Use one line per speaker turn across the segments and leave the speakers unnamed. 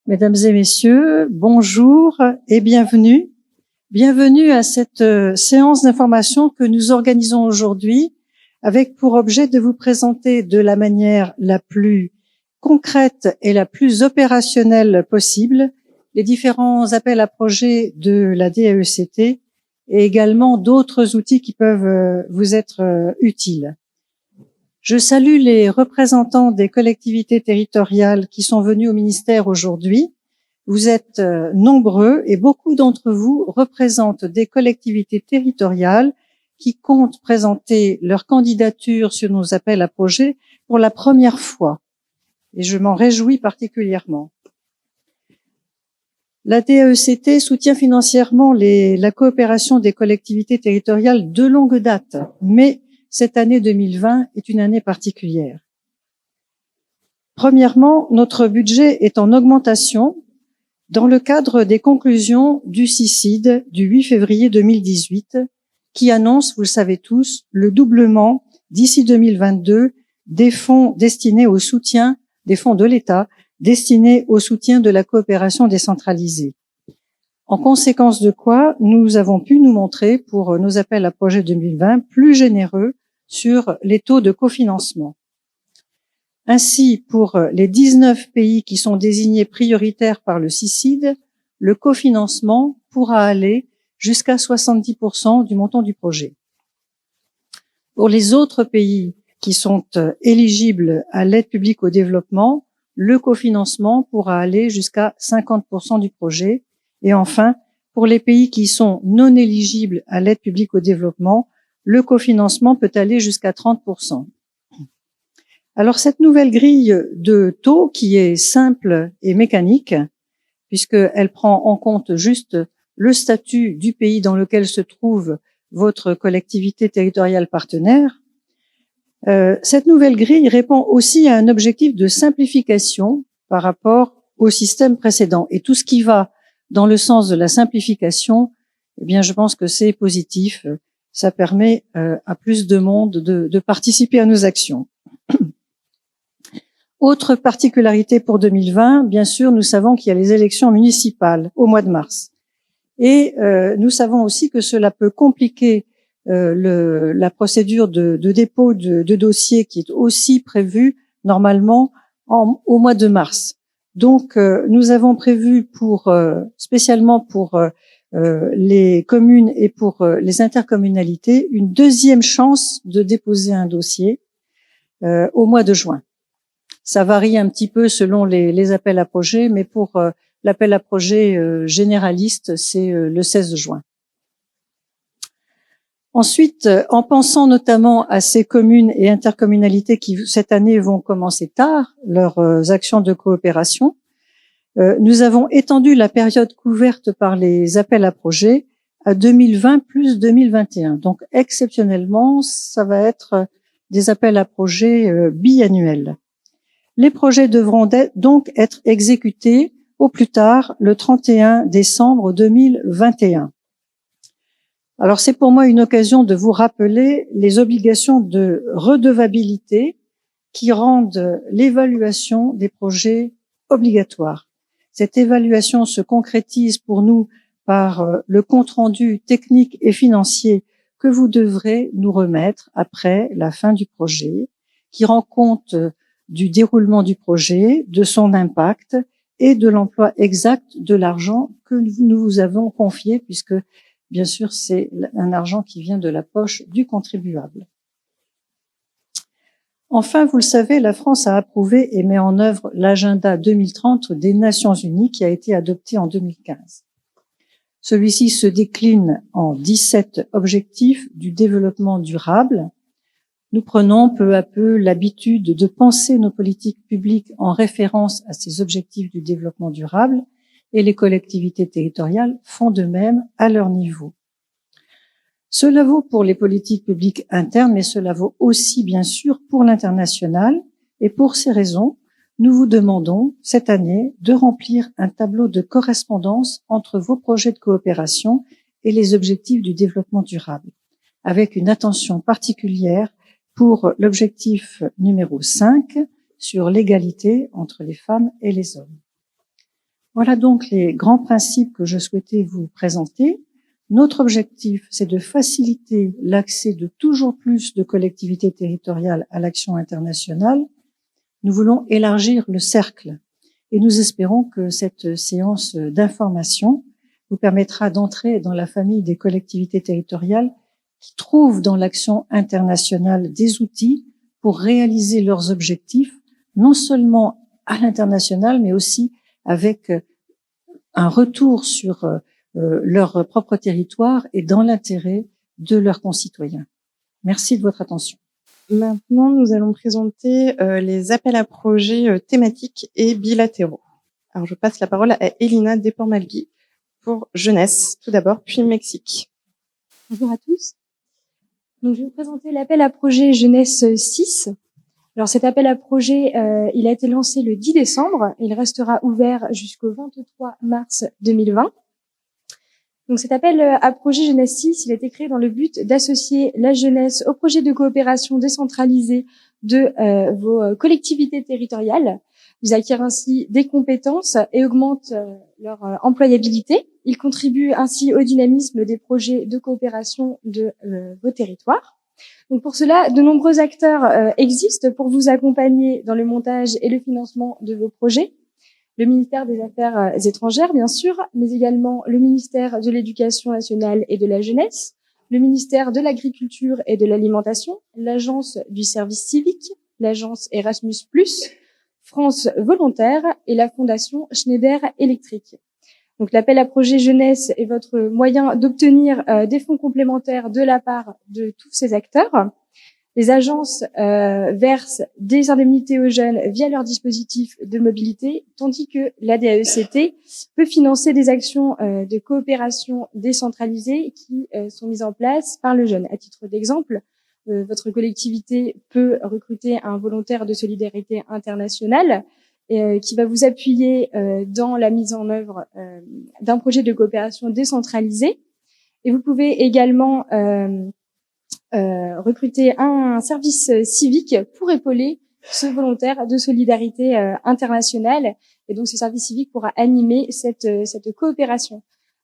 Mesdames et messieurs, bonjour et bienvenue. Bienvenue à cette séance d'information que nous organisons aujourd'hui avec pour objet de vous présenter de la manière la plus concrète et la plus opérationnelle possible les différents appels à projets de la DAECT et également d'autres outils qui peuvent vous être utiles. Je salue les représentants des collectivités territoriales qui sont venus au ministère aujourd'hui. Vous êtes nombreux et beaucoup d'entre vous représentent des collectivités territoriales qui comptent présenter leur candidature sur nos appels à projets pour la première fois. Et je m'en réjouis particulièrement. La DAECT soutient financièrement la coopération des collectivités territoriales de longue date, mais cette année 2020 est une année particulière. Premièrement, notre budget est en augmentation dans le cadre des conclusions du CICID du 8 février 2018, qui annonce, vous le savez tous, le doublement d'ici 2022 des fonds destinés au soutien, des fonds de l'État destinés au soutien de la coopération décentralisée. En conséquence de quoi, nous avons pu nous montrer, pour nos appels à projets 2020, plus généreux sur les taux de cofinancement. Ainsi, pour les 19 pays qui sont désignés prioritaires par le CICID, le cofinancement pourra aller jusqu'à 70% du montant du projet. Pour les autres pays qui sont éligibles à l'aide publique au développement, le cofinancement pourra aller jusqu'à 50% du projet. Et enfin, pour les pays qui sont non éligibles à l'aide publique au développement, le cofinancement peut aller jusqu'à 30%. Alors, cette nouvelle grille de taux, qui est simple et mécanique, puisqu'elle prend en compte juste le statut du pays dans lequel se trouve votre collectivité territoriale partenaire, cette nouvelle grille répond aussi à un objectif de simplification par rapport au système précédent. Et tout ce qui va dans le sens de la simplification, eh bien, je pense que c'est positif. Ça permet à plus de monde de participer à nos actions. Autre particularité pour 2020, bien sûr, nous savons qu'il y a les élections municipales au mois de mars. Et nous savons aussi que cela peut compliquer la procédure de dépôt de dossier qui est aussi prévue normalement au mois de mars. Donc, nous avons prévu spécialement pour les communes et pour les intercommunalités une deuxième chance de déposer un dossier au mois de juin. Ça varie un petit peu selon les appels à projets, mais pour l'appel à projet généraliste, c'est le 16 juin. Ensuite, en pensant notamment à ces communes et intercommunalités qui, cette année, vont commencer tard leurs actions de coopération, nous avons étendu la période couverte par les appels à projets à 2020 plus 2021. Donc, exceptionnellement, ça va être des appels à projets biannuels. Les projets devront donc être exécutés au plus tard le 31 décembre 2021. Alors, c'est pour moi une occasion de vous rappeler les obligations de redevabilité qui rendent l'évaluation des projets obligatoire. Cette évaluation se concrétise pour nous par le compte-rendu technique et financier que vous devrez nous remettre après la fin du projet, qui rend compte du déroulement du projet, de son impact et de l'emploi exact de l'argent que nous vous avons confié, puisque, bien sûr, c'est un argent qui vient de la poche du contribuable. Enfin, vous le savez, la France a approuvé et met en œuvre l'agenda 2030 des Nations Unies qui a été adopté en 2015. Celui-ci se décline en 17 objectifs du développement durable. Nous prenons peu à peu l'habitude de penser nos politiques publiques en référence à ces objectifs du développement durable et les collectivités territoriales font de même à leur niveau. Cela vaut pour les politiques publiques internes, mais cela vaut aussi, bien sûr, pour l'international. Et pour ces raisons, nous vous demandons, cette année, de remplir un tableau de correspondance entre vos projets de coopération et les objectifs du développement durable, avec une attention particulière pour l'objectif numéro 5 sur l'égalité entre les femmes et les hommes. Voilà donc les grands principes que je souhaitais vous présenter. Notre objectif, c'est de faciliter l'accès de toujours plus de collectivités territoriales à l'action internationale. Nous voulons élargir le cercle et nous espérons que cette séance d'information vous permettra d'entrer dans la famille des collectivités territoriales qui trouvent dans l'action internationale des outils pour réaliser leurs objectifs, non seulement à l'international, mais aussi avec un retour sur leur propre territoire et dans l'intérêt de leurs concitoyens. Merci de votre attention.
Maintenant, nous allons présenter les appels à projets thématiques et bilatéraux. Alors, je passe la parole à Elina Desport-Malgui pour jeunesse, tout d'abord, puis Mexique.
Bonjour à tous. Donc, je vais vous présenter l'appel à projet jeunesse 6. Alors, cet appel à projet, il a été lancé le 10 décembre. Il restera ouvert jusqu'au 23 mars 2020. Donc, cet appel à projet jeunesse 6, il a été créé dans le but d'associer la jeunesse au projet de coopération décentralisée de vos collectivités territoriales. Ils acquièrent ainsi des compétences et augmentent leur employabilité. Ils contribuent ainsi au dynamisme des projets de coopération de vos territoires. Donc pour cela, de nombreux acteurs existent pour vous accompagner dans le montage et le financement de vos projets. Le ministère des Affaires étrangères, bien sûr, mais également le ministère de l'Éducation nationale et de la jeunesse, le ministère de l'Agriculture et de l'Alimentation, l'Agence du service civique, l'Agence Erasmus+, France Volontaire et la Fondation Schneider Electric. Donc l'appel à projet jeunesse est votre moyen d'obtenir des fonds complémentaires de la part de tous ces acteurs. Les agences versent des indemnités aux jeunes via leur dispositif de mobilité, tandis que l'ADAECT peut financer des actions de coopération décentralisées qui sont mises en place par le jeune. À titre d'exemple, votre collectivité peut recruter un volontaire de solidarité internationale qui va vous appuyer dans la mise en œuvre d'un projet de coopération décentralisé. Et vous pouvez également recruter un service civique pour épauler ce volontaire de solidarité internationale. Et donc, ce service civique pourra animer cette coopération.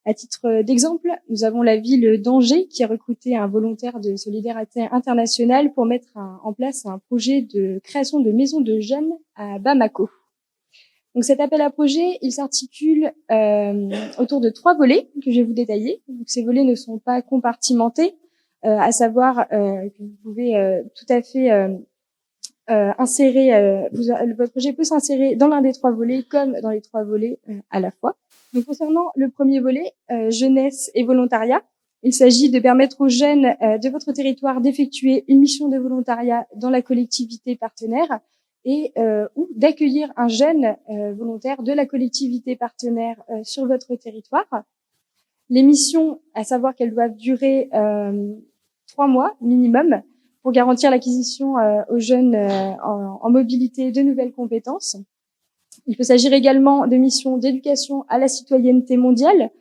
À titre d'exemple, nous avons la ville d'Angers qui a recruté un volontaire de solidarité internationale pour mettre en place un projet de création de maisons de jeunes à Bamako. Donc, cet appel à projet, il s'articule autour de 3 volets que je vais vous détailler. Donc, ces volets ne sont pas compartimentés, à savoir que vous pouvez tout à fait insérer, votre projet peut s'insérer dans l'un des 3 volets comme dans les 3 volets à la fois. Donc, concernant le premier volet, jeunesse et volontariat, il s'agit de permettre aux jeunes de votre territoire d'effectuer une mission de volontariat dans la collectivité partenaire et ou d'accueillir un jeune volontaire de la collectivité partenaire sur votre territoire. Les missions, à savoir qu'elles doivent durer 3 mois minimum pour garantir l'acquisition aux jeunes en mobilité de nouvelles compétences. Il peut s'agir également de missions d'éducation à la citoyenneté mondiale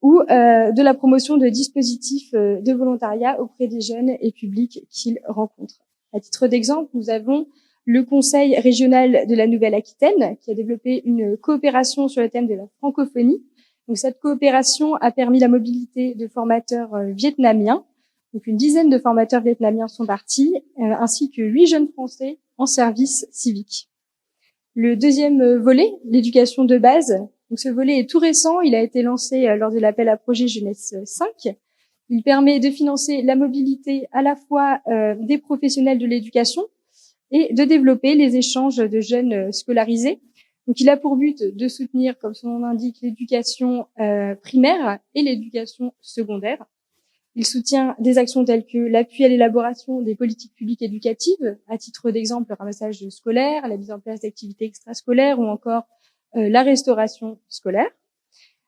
ou de la promotion de dispositifs de volontariat auprès des jeunes et publics qu'ils rencontrent. À titre d'exemple, nous avons le Conseil régional de la Nouvelle-Aquitaine qui a développé une coopération sur le thème de la francophonie. Donc, cette coopération a permis la mobilité de formateurs vietnamiens. Donc, une dizaine de formateurs vietnamiens sont partis, ainsi que 8 jeunes Français en service civique. Le deuxième volet, l'éducation de base. Donc, ce volet est tout récent. Il a été lancé lors de l'appel à projet Jeunesse 5. Il permet de financer la mobilité à la fois des professionnels de l'éducation et de développer les échanges de jeunes scolarisés. Donc, il a pour but de soutenir, comme son nom l'indique, l'éducation primaire et l'éducation secondaire. Il soutient des actions telles que l'appui à l'élaboration des politiques publiques éducatives, à titre d'exemple, le ramassage scolaire, la mise en place d'activités extrascolaires ou encore la restauration scolaire.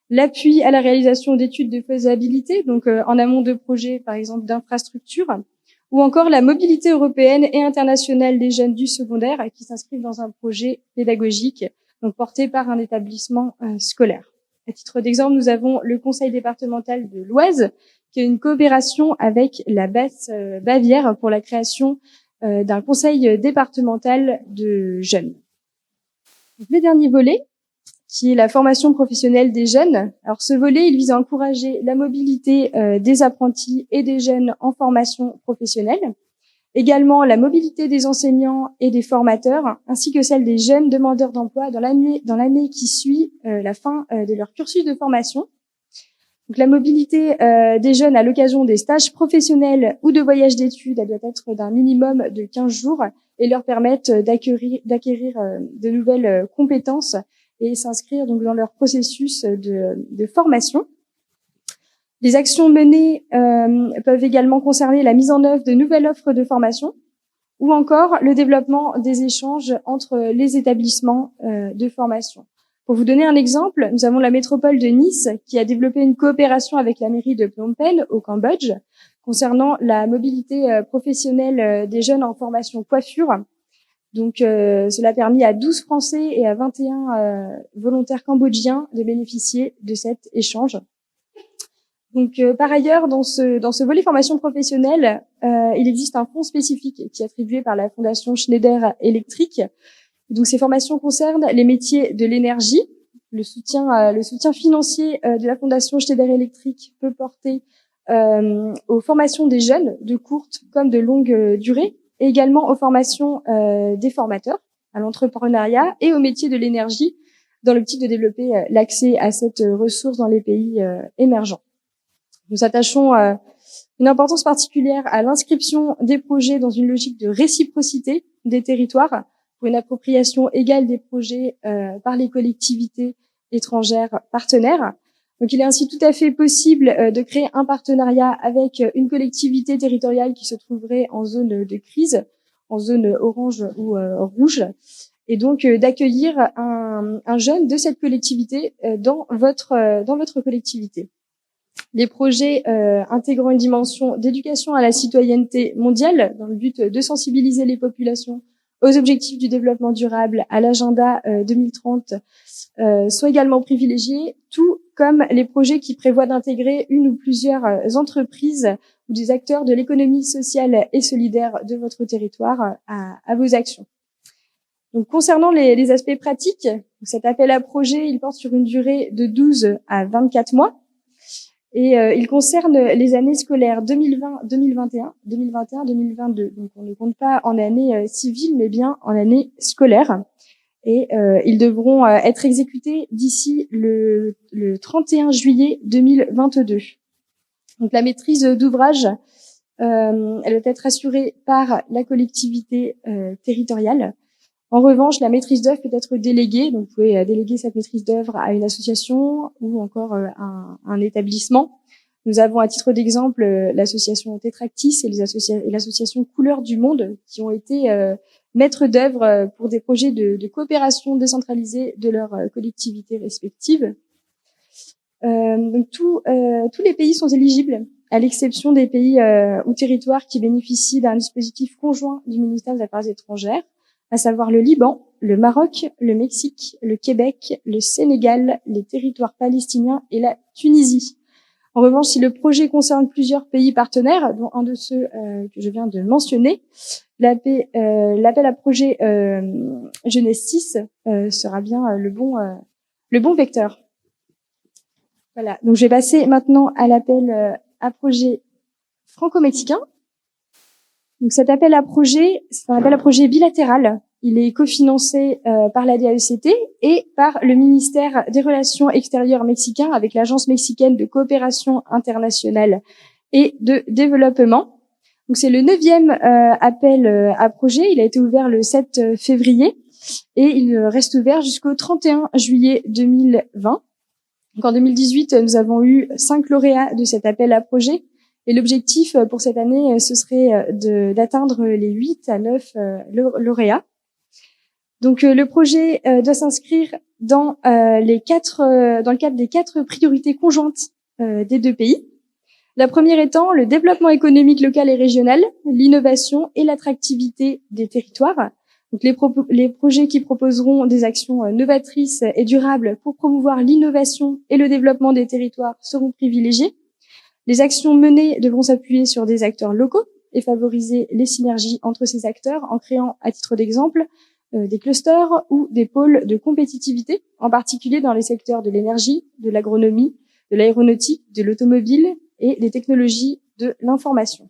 L'appui à la réalisation d'études de faisabilité, donc en amont de projets, par exemple, d'infrastructures, ou encore la mobilité européenne et internationale des jeunes du secondaire qui s'inscrivent dans un projet pédagogique, donc porté par un établissement scolaire. À titre d'exemple, nous avons le conseil départemental de l'Oise, qui a une coopération avec la Bavière pour la création d'un conseil départemental de jeunes. Donc, le dernier volet, qui est la formation professionnelle des jeunes. Alors ce volet, il vise à encourager la mobilité des apprentis et des jeunes en formation professionnelle, également la mobilité des enseignants et des formateurs, ainsi que celle des jeunes demandeurs d'emploi dans l'année qui suit la fin de leur cursus de formation. Donc la mobilité des jeunes à l'occasion des stages professionnels ou de voyages d'études, elle doit être d'un minimum de 15 jours et leur permettre d'acquérir de nouvelles compétences et s'inscrire donc dans leur processus de formation. Les actions menées peuvent également concerner la mise en œuvre de nouvelles offres de formation ou encore le développement des échanges entre les établissements de formation. Pour vous donner un exemple, nous avons la métropole de Nice qui a développé une coopération avec la mairie de Phnom Penh au Cambodge concernant la mobilité professionnelle des jeunes en formation coiffure. Donc, cela a permis à 12 Français et à 21 volontaires cambodgiens de bénéficier de cet échange. Donc, par ailleurs, dans ce volet formation professionnelle, il existe un fonds spécifique qui est attribué par la Fondation Schneider Electric. Donc, ces formations concernent les métiers de l'énergie. Le soutien financier de la Fondation Schneider Electric peut porter aux formations des jeunes de courte comme de longue durée, et également aux formations des formateurs, à l'entrepreneuriat et aux métiers de l'énergie, dans l'optique de développer l'accès à cette ressource dans les pays émergents. Nous attachons une importance particulière à l'inscription des projets dans une logique de réciprocité des territoires pour une appropriation égale des projets par les collectivités étrangères partenaires. Donc, il est ainsi tout à fait possible de créer un partenariat avec une collectivité territoriale qui se trouverait en zone de crise, en zone orange ou rouge, et donc d'accueillir un jeune de cette collectivité dans votre collectivité. Les projets intégrant une dimension d'éducation à la citoyenneté mondiale dans le but de sensibiliser les populations aux objectifs du développement durable, à l'agenda 2030, sont également privilégiés, tout comme les projets qui prévoient d'intégrer une ou plusieurs entreprises ou des acteurs de l'économie sociale et solidaire de votre territoire à vos actions. Donc, concernant les aspects pratiques, cet appel à projet, il porte sur une durée de 12 à 24 mois. Et il concerne les années scolaires 2020-2021, 2021-2022. Donc, on ne compte pas en année civile, mais bien en année scolaire. Et ils devront être exécutés d'ici le 31 juillet 2022. Donc, la maîtrise d'ouvrage, elle doit être assurée par la collectivité territoriale. En revanche, la maîtrise d'œuvre peut être déléguée. Donc, vous pouvez déléguer cette maîtrise d'œuvre à une association ou encore à un établissement. Nous avons, à titre d'exemple, l'association Tétractis et l'association Couleurs du Monde qui ont été maîtres d'œuvre pour des projets de coopération décentralisée de leurs collectivités respectives. Donc, tous les pays sont éligibles, à l'exception des pays ou territoires qui bénéficient d'un dispositif conjoint du ministère des Affaires étrangères, à savoir le Liban, le Maroc, le Mexique, le Québec, le Sénégal, les territoires palestiniens et la Tunisie. En revanche, si le projet concerne plusieurs pays partenaires, dont un de ceux que je viens de mentionner, l'appel à projet Jeunesse 6 sera bien le bon vecteur. Voilà, donc je vais passer maintenant à l'appel à projet franco-mexicain. Donc cet appel à projet, c'est un appel à projet bilatéral. Il est cofinancé par la DAECT et par le ministère des Relations extérieures mexicain avec l'Agence mexicaine de coopération internationale et de développement. Donc c'est le 9e appel à projet. Il a été ouvert le 7 février et il reste ouvert jusqu'au 31 juillet 2020. Donc en 2018, nous avons eu 5 lauréats de cet appel à projet. Et l'objectif pour cette année, ce serait d'atteindre les 8 à 9 lauréats. Donc le projet doit s'inscrire dans le cadre des 4 priorités conjointes des 2 pays. La première étant le développement économique local et régional, l'innovation et l'attractivité des territoires. Donc les projets qui proposeront des actions novatrices et durables pour promouvoir l'innovation et le développement des territoires seront privilégiés. Les actions menées devront s'appuyer sur des acteurs locaux et favoriser les synergies entre ces acteurs en créant, à titre d'exemple, des clusters ou des pôles de compétitivité, en particulier dans les secteurs de l'énergie, de l'agronomie, de l'aéronautique, de l'automobile et des technologies de l'information.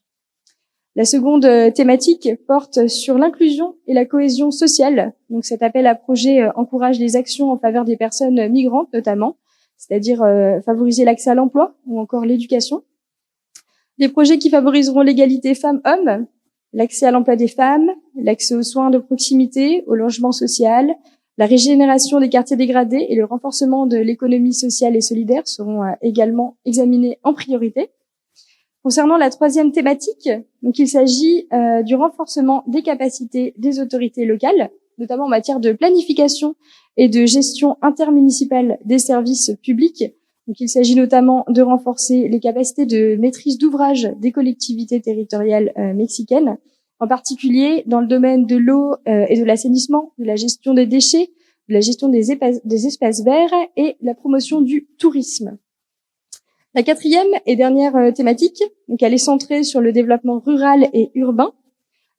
La seconde thématique porte sur l'inclusion et la cohésion sociale. Donc cet appel à projet encourage les actions en faveur des personnes migrantes notamment, c'est-à-dire favoriser l'accès à l'emploi ou encore l'éducation. Des projets qui favoriseront l'égalité femmes-hommes, l'accès à l'emploi des femmes, l'accès aux soins de proximité, au logement social, la régénération des quartiers dégradés et le renforcement de l'économie sociale et solidaire seront également examinés en priorité. Concernant la troisième thématique, donc il s'agit du renforcement des capacités des autorités locales, notamment en matière de planification et de gestion intermunicipale des services publics. Donc il s'agit notamment de renforcer les capacités de maîtrise d'ouvrage des collectivités territoriales mexicaines, en particulier dans le domaine de l'eau et de l'assainissement, de la gestion des déchets, de la gestion des espaces verts et la promotion du tourisme. La quatrième et dernière thématique, donc elle est centrée sur le développement rural et urbain,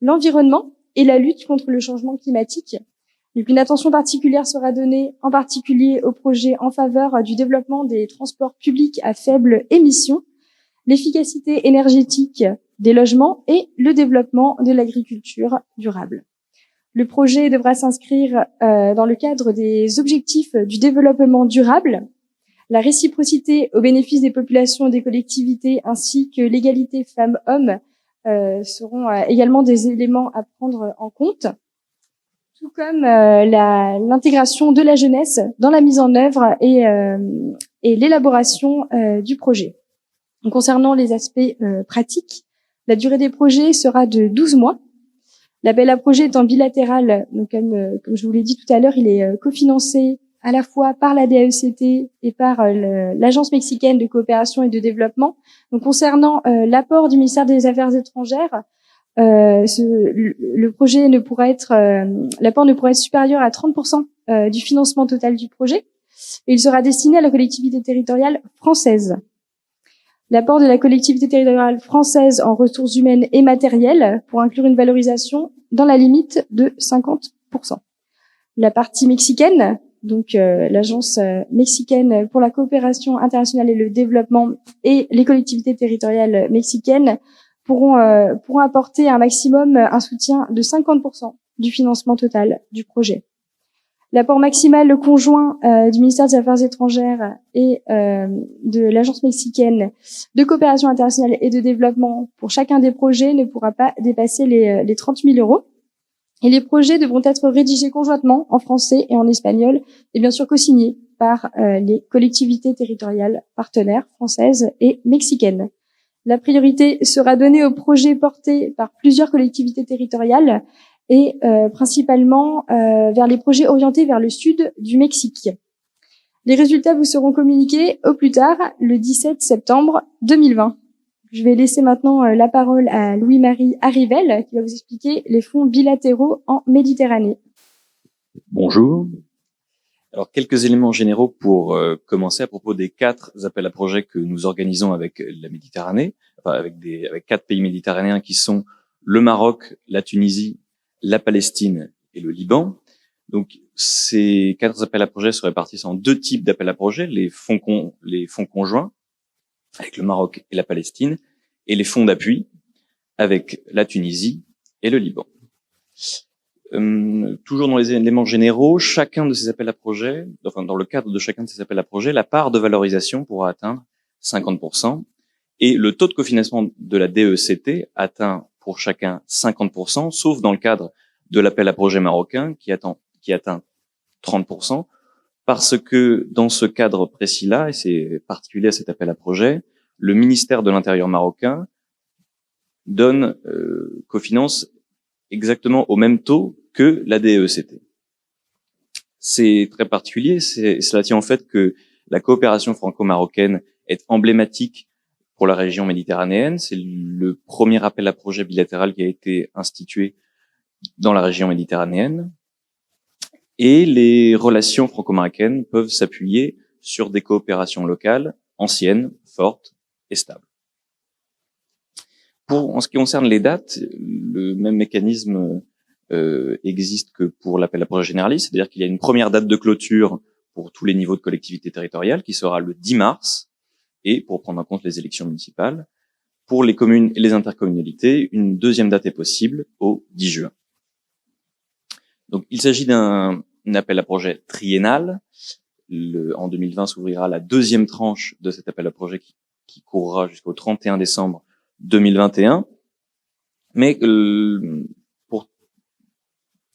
l'environnement et la lutte contre le changement climatique. Donc une attention particulière sera donnée en particulier aux projets en faveur du développement des transports publics à faible émission, l'efficacité énergétique des logements et le développement de l'agriculture durable. Le projet devra s'inscrire dans le cadre des objectifs du développement durable, la réciprocité au bénéfice des populations et des collectivités ainsi que l'égalité femmes-hommes seront également des éléments à prendre en compte, tout comme l'intégration de la jeunesse dans la mise en œuvre et l'élaboration du projet. Donc, concernant les aspects pratiques, la durée des projets sera de 12 mois. L'appel à projet étant bilatéral, donc comme je vous l'ai dit tout à l'heure, il est cofinancé à la fois par la DAECT et par l'Agence mexicaine de coopération et de développement. Donc, concernant l'apport du ministère des Affaires étrangères, le projet ne pourra être, l'apport ne pourra être supérieur à 30% du financement total du projet, et il sera destiné à la collectivité territoriale française. L'apport de la collectivité territoriale française en ressources humaines et matérielles pour inclure une valorisation dans la limite de 50%. La partie mexicaine, donc l'agence mexicaine pour la coopération internationale et le développement et les collectivités territoriales mexicaines pourront apporter un maximum un soutien de 50% du financement total du projet. L'apport maximal conjoint du ministère des Affaires étrangères et de l'agence mexicaine de coopération internationale et de développement pour chacun des projets ne pourra pas dépasser les 30 000 euros. Et les projets devront être rédigés conjointement en français et en espagnol et bien sûr co-signés par les collectivités territoriales partenaires françaises et mexicaines. La priorité sera donnée aux projets portés par plusieurs collectivités territoriales et principalement vers les projets orientés vers le sud du Mexique. Les résultats vous seront communiqués au plus tard le 17 septembre 2020. Je vais laisser maintenant la parole à Louis-Marie Arrivel qui va vous expliquer les fonds bilatéraux en Méditerranée.
Bonjour. Alors, quelques éléments généraux pour commencer à propos des 4 appels à projets que nous organisons avec la Méditerranée, enfin avec 4 pays méditerranéens qui sont le Maroc, la Tunisie, la Palestine et le Liban. Donc, ces 4 appels à projets se répartissent en 2 types d'appels à projets, les fonds conjoints avec le Maroc et la Palestine et les fonds d'appui avec la Tunisie et le Liban. Toujours dans les éléments généraux, chacun de ces appels à projets, enfin dans le cadre de chacun de ces appels à projets, la part de valorisation pourra atteindre 50% et le taux de cofinancement de la DECT atteint pour chacun 50%, sauf dans le cadre de l'appel à projet marocain qui atteint 30%, parce que dans ce cadre précis-là, et c'est particulier à cet appel à projet, le ministère de l'Intérieur marocain cofinance exactement au même taux que la DECT. C'est très particulier, cela tient au fait que la coopération franco-marocaine est emblématique pour la région méditerranéenne. C'est le premier appel à projet bilatéral qui a été institué dans la région méditerranéenne. Et les relations franco-marocaines peuvent s'appuyer sur des coopérations locales, anciennes, fortes et stables. En ce qui concerne les dates, le même mécanisme existe que pour l'appel à projet généraliste, c'est-à-dire qu'il y a une première date de clôture pour tous les niveaux de collectivité territoriale qui sera le 10 mars, et pour prendre en compte les élections municipales. Pour les communes et les intercommunalités, une deuxième date est possible au 10 juin. Donc, il s'agit d'un appel à projet triennal. En 2020 s'ouvrira la deuxième tranche de cet appel à projet qui courra jusqu'au 31 décembre 2021. Mais pour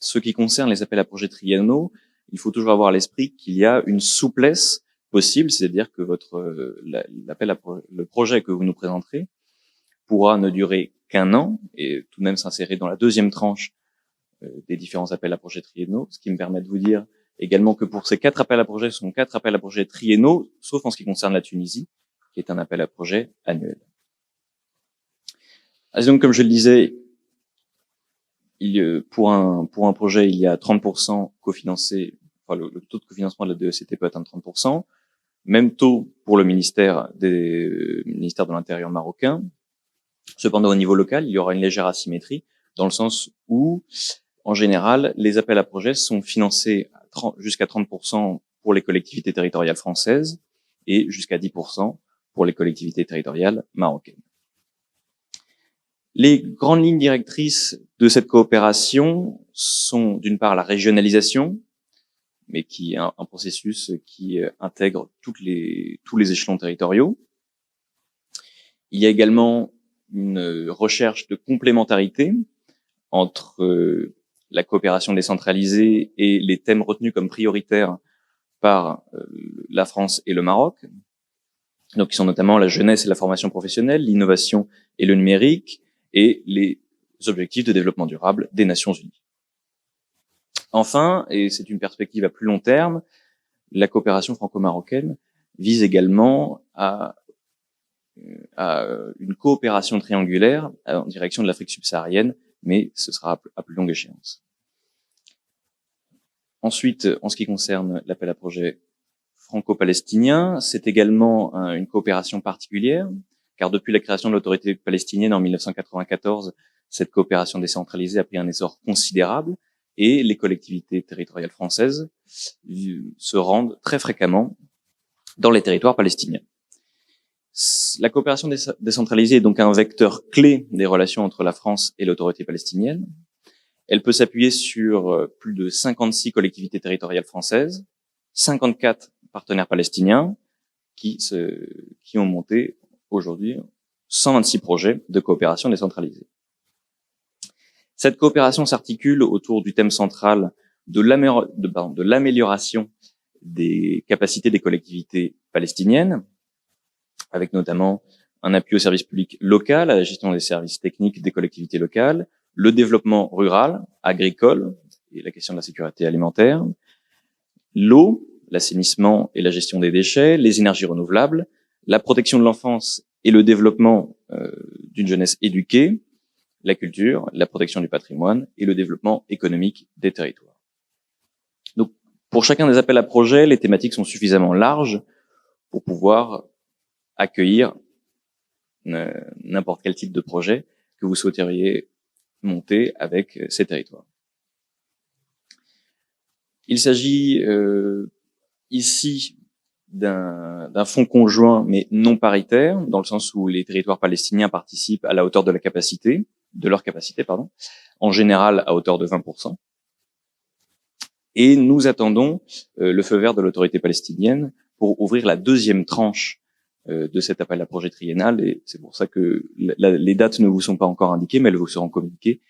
ce qui concerne les appels à projets triennaux, il faut toujours avoir à l'esprit qu'il y a une souplesse possible, c'est-à-dire que le projet que vous nous présenterez pourra ne durer qu'un an et tout de même s'insérer dans la deuxième tranche des différents appels à projets triennaux, ce qui me permet de vous dire également que pour ces 4 appels à projets, ce sont 4 appels à projets triennaux, sauf en ce qui concerne la Tunisie, qui est un appel à projet annuel. Donc, comme je le disais, pour un projet, il y a 30% cofinancé, enfin, le taux de cofinancement de la DECT peut atteindre 30%. Même taux pour le ministère de l'Intérieur marocain. Cependant, au niveau local, il y aura une légère asymétrie, dans le sens où, en général, les appels à projets sont financés jusqu'à 30% pour les collectivités territoriales françaises et jusqu'à 10% pour les collectivités territoriales marocaines. Les grandes lignes directrices de cette coopération sont, d'une part, la régionalisation, mais qui est un processus qui intègre tous les échelons territoriaux. Il y a également une recherche de complémentarité entre la coopération décentralisée et les thèmes retenus comme prioritaires par la France et le Maroc, donc qui sont notamment la jeunesse et la formation professionnelle, l'innovation et le numérique, et les objectifs de développement durable des Nations Unies. Enfin, et c'est une perspective à plus long terme, la coopération franco-marocaine vise également à une coopération triangulaire en direction de l'Afrique subsaharienne, mais ce sera à plus longue échéance. Ensuite, en ce qui concerne l'appel à projet franco-palestinien, c'est également une coopération particulière, car depuis la création de l'autorité palestinienne en 1994, cette coopération décentralisée a pris un essor considérable et les collectivités territoriales françaises se rendent très fréquemment dans les territoires palestiniens. La coopération décentralisée est donc un vecteur clé des relations entre la France et l'autorité palestinienne. Elle peut s'appuyer sur plus de 56 collectivités territoriales françaises, 54 partenaires palestiniens qui ont monté aujourd'hui 126 projets de coopération décentralisée. Cette coopération s'articule autour du thème central de l'amélioration des capacités des collectivités palestiniennes, avec notamment un appui au service public local, à la gestion des services techniques des collectivités locales, le développement rural, agricole et la question de la sécurité alimentaire, l'eau, l'assainissement et la gestion des déchets, les énergies renouvelables, la protection de l'enfance et le développement d'une jeunesse éduquée, la culture, la protection du patrimoine et le développement économique des territoires. Donc, pour chacun des appels à projets, les thématiques sont suffisamment larges pour pouvoir accueillir n'importe quel type de projet que vous souhaiteriez monter avec ces territoires. Il s'agit ici d'un fonds conjoint mais non paritaire, dans le sens où les territoires palestiniens participent à la hauteur de leur capacité, en général à hauteur de 20%. Et nous attendons le feu vert de l'autorité palestinienne pour ouvrir la deuxième tranche de cet appel à projet triennal, et c'est pour ça que les dates ne vous sont pas encore indiquées, mais elles vous seront communiquées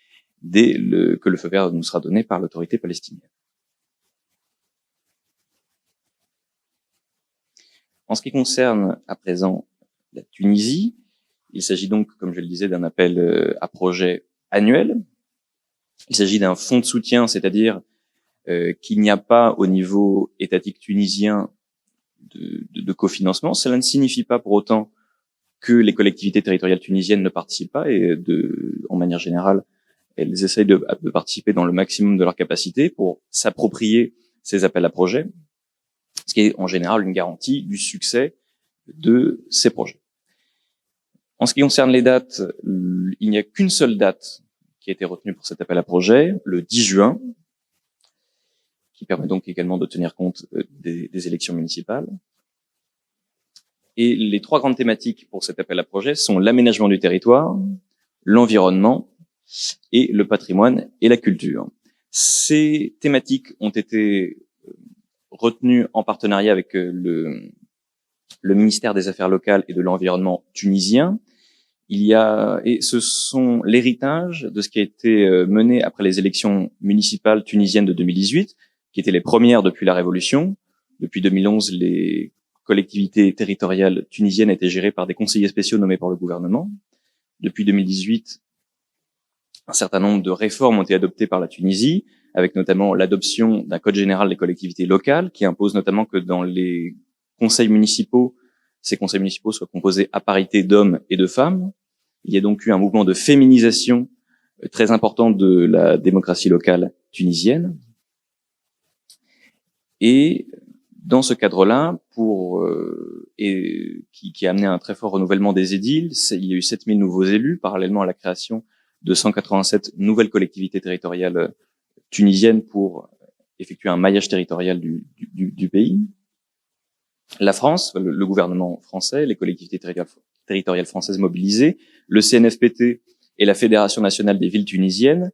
dès que le feu vert nous sera donné par l'autorité palestinienne. En ce qui concerne à présent la Tunisie, il s'agit donc, comme je le disais, d'un appel à projet annuel. Il s'agit d'un fonds de soutien, c'est-à-dire qu'il n'y a pas au niveau étatique tunisien de cofinancement. Cela ne signifie pas pour autant que les collectivités territoriales tunisiennes ne participent pas, et en manière générale, elles essayent de participer dans le maximum de leur capacité pour s'approprier ces appels à projets, ce qui est en général une garantie du succès de ces projets. En ce qui concerne les dates, il n'y a qu'une seule date qui a été retenu pour cet appel à projet le 10 juin, qui permet donc également de tenir compte des élections municipales. Et les 3 grandes thématiques pour cet appel à projet sont l'aménagement du territoire, l'environnement et le patrimoine et la culture. Ces thématiques ont été retenues en partenariat avec le ministère des Affaires locales et de l'environnement tunisien. Et ce sont l'héritage de ce qui a été mené après les élections municipales tunisiennes de 2018, qui étaient les premières depuis la Révolution. Depuis 2011, les collectivités territoriales tunisiennes étaient gérées par des conseillers spéciaux nommés par le gouvernement. Depuis 2018, un certain nombre de réformes ont été adoptées par la Tunisie, avec notamment l'adoption d'un code général des collectivités locales, qui impose notamment que dans les conseils municipaux, ces conseils municipaux soient composés à parité d'hommes et de femmes. Il y a donc eu un mouvement de féminisation très important de la démocratie locale tunisienne. Et dans ce cadre-là, qui a amené un très fort renouvellement des édiles, il y a eu 7000 nouveaux élus, parallèlement à la création de 187 nouvelles collectivités territoriales tunisiennes pour effectuer un maillage territorial du pays. La France, le gouvernement français, les collectivités territoriales françaises mobilisées, le CNFPT et la Fédération nationale des villes tunisiennes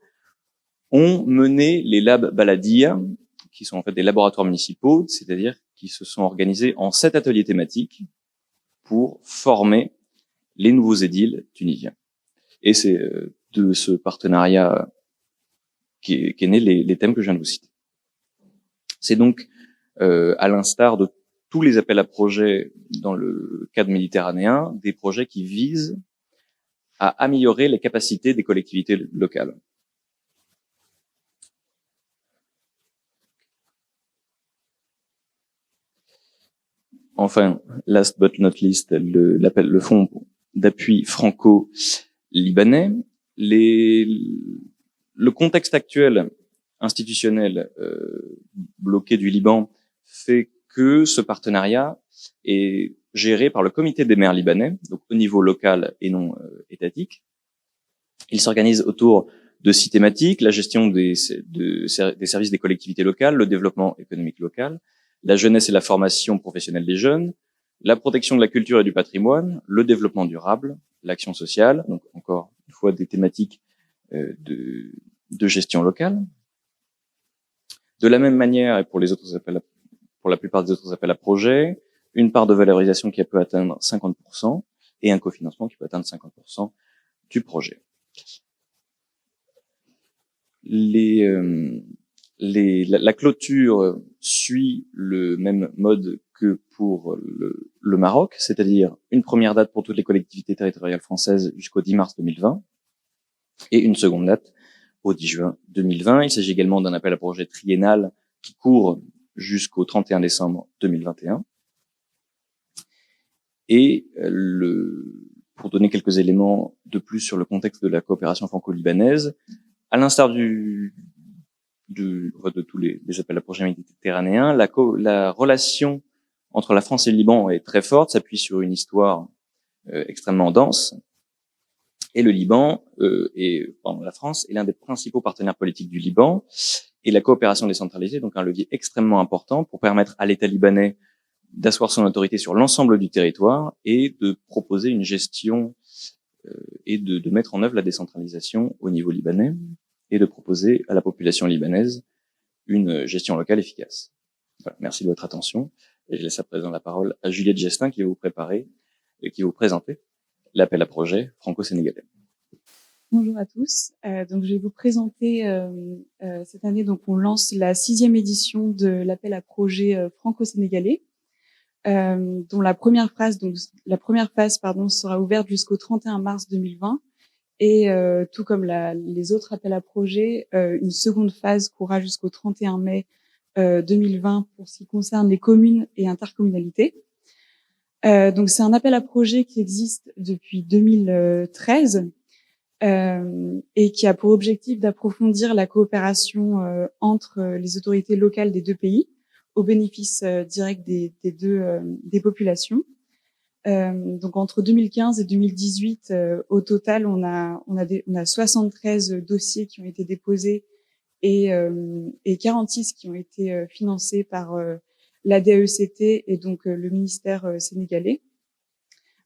ont mené les Lab Baladia, qui sont en fait des laboratoires municipaux, c'est-à-dire qui se sont organisés en 7 ateliers thématiques pour former les nouveaux édiles tunisiens. Et c'est de ce partenariat qu'est né les thèmes que je viens de vous citer. C'est donc, à l'instar de tous les appels à projets dans le cadre méditerranéen, des projets qui visent à améliorer les capacités des collectivités locales. Enfin, last but not least, le fonds d'appui franco-libanais. Le contexte actuel institutionnel bloqué du Liban fait que ce partenariat est géré par le comité des maires libanais, donc au niveau local et non étatique. Il s'organise autour de 6 thématiques: la gestion des services des collectivités locales, le développement économique local, la jeunesse et la formation professionnelle des jeunes, la protection de la culture et du patrimoine, le développement durable, l'action sociale, donc encore une fois des thématiques de gestion locale. De la même manière, et pour la plupart des autres appels à projets, une part de valorisation qui peut atteindre 50% et un cofinancement qui peut atteindre 50% du projet. La clôture suit le même mode que pour le Maroc, c'est-à-dire une première date pour toutes les collectivités territoriales françaises jusqu'au 10 mars 2020 et une seconde date au 10 juin 2020. Il s'agit également d'un appel à projet triennal qui court jusqu'au 31 décembre 2021. Et pour donner quelques éléments de plus sur le contexte de la coopération franco-libanaise, à l'instar de tous les appels à projets méditerranéens, la relation entre la France et le Liban est très forte, s'appuie sur une histoire extrêmement dense. Et le Liban la France est l'un des principaux partenaires politiques du Liban, et la coopération décentralisée est donc un levier extrêmement important pour permettre à l'État libanais d'asseoir son autorité sur l'ensemble du territoire et de proposer une gestion et de mettre en œuvre la décentralisation au niveau libanais et de proposer à la population libanaise une gestion locale efficace. Voilà, merci de votre attention et je laisse à présent la parole à Juliette Gestin qui va vous présenter l'appel à projet franco-sénégalais.
Bonjour à tous. Donc je vais vous présenter cette année. Donc on lance la 6e édition de l'appel à projet franco-sénégalais, dont la première phase sera ouverte jusqu'au 31 mars 2020 et tout comme les autres appels à projet, une seconde phase courra jusqu'au 31 mai 2020 pour ce qui concerne les communes et intercommunalités. Donc c'est un appel à projet qui existe depuis 2013 et qui a pour objectif d'approfondir la coopération entre les autorités locales des deux pays au bénéfice direct des populations. Donc entre 2015 et 2018, au total, on a 73 dossiers qui ont été déposés et 46 qui ont été financés par la DAECT et donc le ministère sénégalais,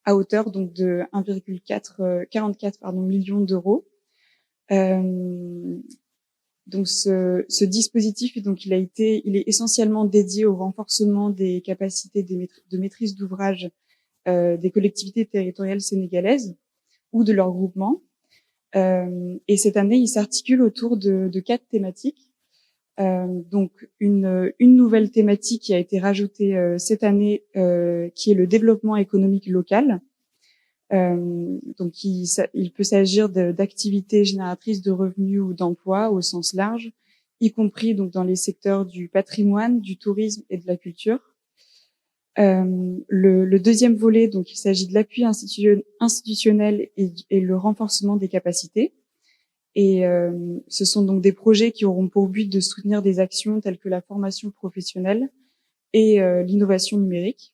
à hauteur donc de 1,44 millions d'euros. Donc ce dispositif, donc il est essentiellement dédié au renforcement des capacités de maîtrise d'ouvrage des collectivités territoriales sénégalaises ou de leurs groupements. Et cette année, il s'articule autour de 4 thématiques. Donc une nouvelle thématique qui a été rajoutée cette année, qui est le développement économique local. Donc il peut s'agir d'activités génératrices de revenus ou d'emplois au sens large, y compris donc dans les secteurs du patrimoine, du tourisme et de la culture. Le deuxième volet, donc il s'agit de l'appui institutionnel et le renforcement des capacités. Et ce sont donc des projets qui auront pour but de soutenir des actions telles que la formation professionnelle et l'innovation numérique.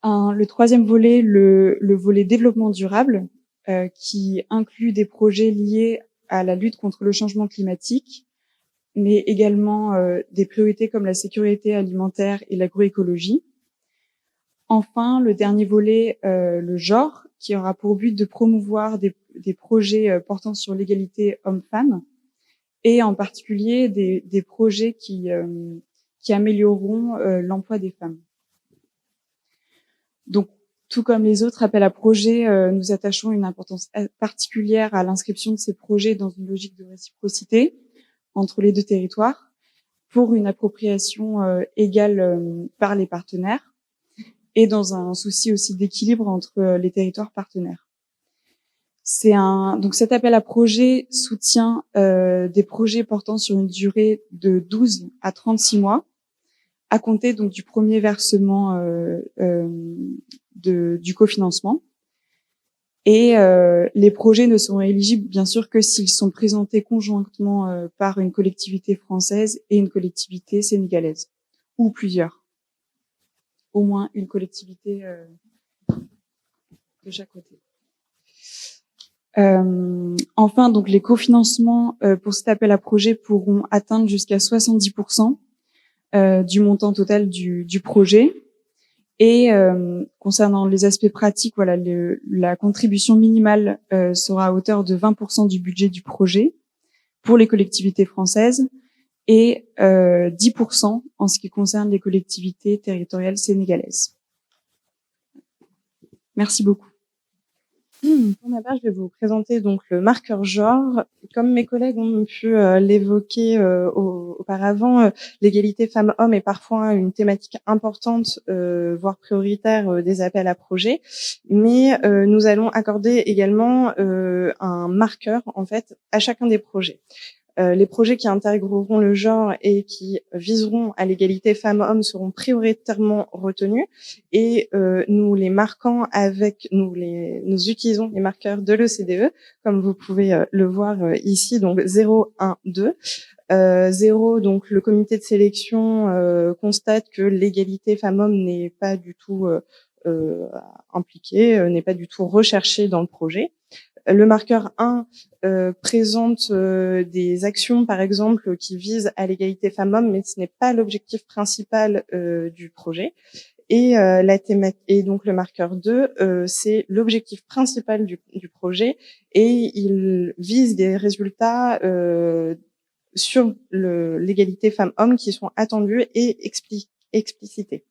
Le troisième volet, le volet développement durable, qui inclut des projets liés à la lutte contre le changement climatique, mais également des priorités comme la sécurité alimentaire et l'agroécologie. Enfin, le dernier volet, le genre, qui aura pour but de promouvoir des projets portant sur l'égalité homme-femme, et en particulier des projets qui amélioreront l'emploi des femmes. Donc, tout comme les autres appels à projets, nous attachons une importance particulière à l'inscription de ces projets dans une logique de réciprocité entre les deux territoires pour une appropriation égale par les partenaires et dans un souci aussi d'équilibre entre les territoires partenaires. Donc cet appel à projet soutient des projets portant sur une durée de 12 à 36 mois à compter donc du premier versement du cofinancement. Et les projets ne seront éligibles bien sûr que s'ils sont présentés conjointement par une collectivité française et une collectivité sénégalaise, ou plusieurs. Au moins une collectivité de chaque côté. Enfin, donc les cofinancements pour cet appel à projet pourront atteindre jusqu'à 70% du montant total du projet. Et concernant les aspects pratiques, voilà, la contribution minimale sera à hauteur de 20% du budget du projet pour les collectivités françaises et 10% en ce qui concerne les collectivités territoriales sénégalaises. Merci beaucoup.
Pour ma part, je vais vous présenter donc le marqueur genre. Comme mes collègues ont pu l'évoquer auparavant, l'égalité femmes-hommes est parfois une thématique importante, voire prioritaire des appels à projets. Mais nous allons accorder également un marqueur en fait à chacun des projets. Les projets qui intégreront le genre et qui viseront à l'égalité femmes-hommes seront prioritairement retenus et nous les marquons nous utilisons les marqueurs de l'OCDE, comme vous pouvez le voir ici, donc 0, 1, 2. 0, donc le comité de sélection constate que l'égalité femmes-hommes n'est pas du tout impliquée, n'est pas du tout recherchée dans le projet. Le marqueur 1 présente des actions, par exemple, qui visent à l'égalité femmes-hommes, mais ce n'est pas l'objectif principal du projet. Et et donc le marqueur 2, c'est l'objectif principal du projet, et il vise des résultats sur l'égalité femmes-hommes qui sont attendus et explicités.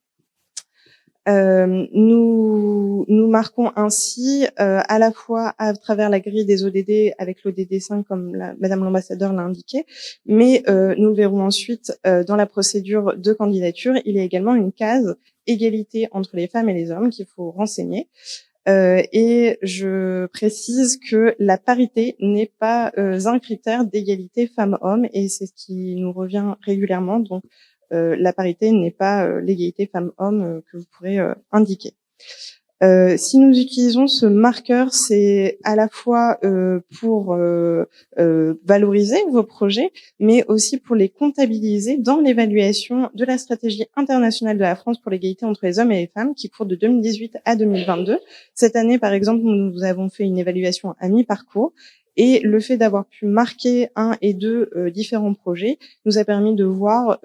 Nous marquons ainsi à la fois à travers la grille des ODD avec l'ODD 5 comme Madame l'ambassadeur l'a indiqué, mais nous verrons ensuite dans la procédure de candidature, il y a également une case égalité entre les femmes et les hommes qu'il faut renseigner. Et je précise que la parité n'est pas un critère d'égalité femmes-hommes, et c'est ce qui nous revient régulièrement. Donc la parité n'est pas l'égalité femmes-hommes que vous pourrez indiquer. Si nous utilisons ce marqueur, c'est à la fois pour valoriser vos projets, mais aussi pour les comptabiliser dans l'évaluation de la stratégie internationale de la France pour l'égalité entre les hommes et les femmes, qui court de 2018 à 2022. Cette année, par exemple, nous avons fait une évaluation à mi-parcours. Et le fait d'avoir pu marquer 1 et 2 différents projets nous a permis de voir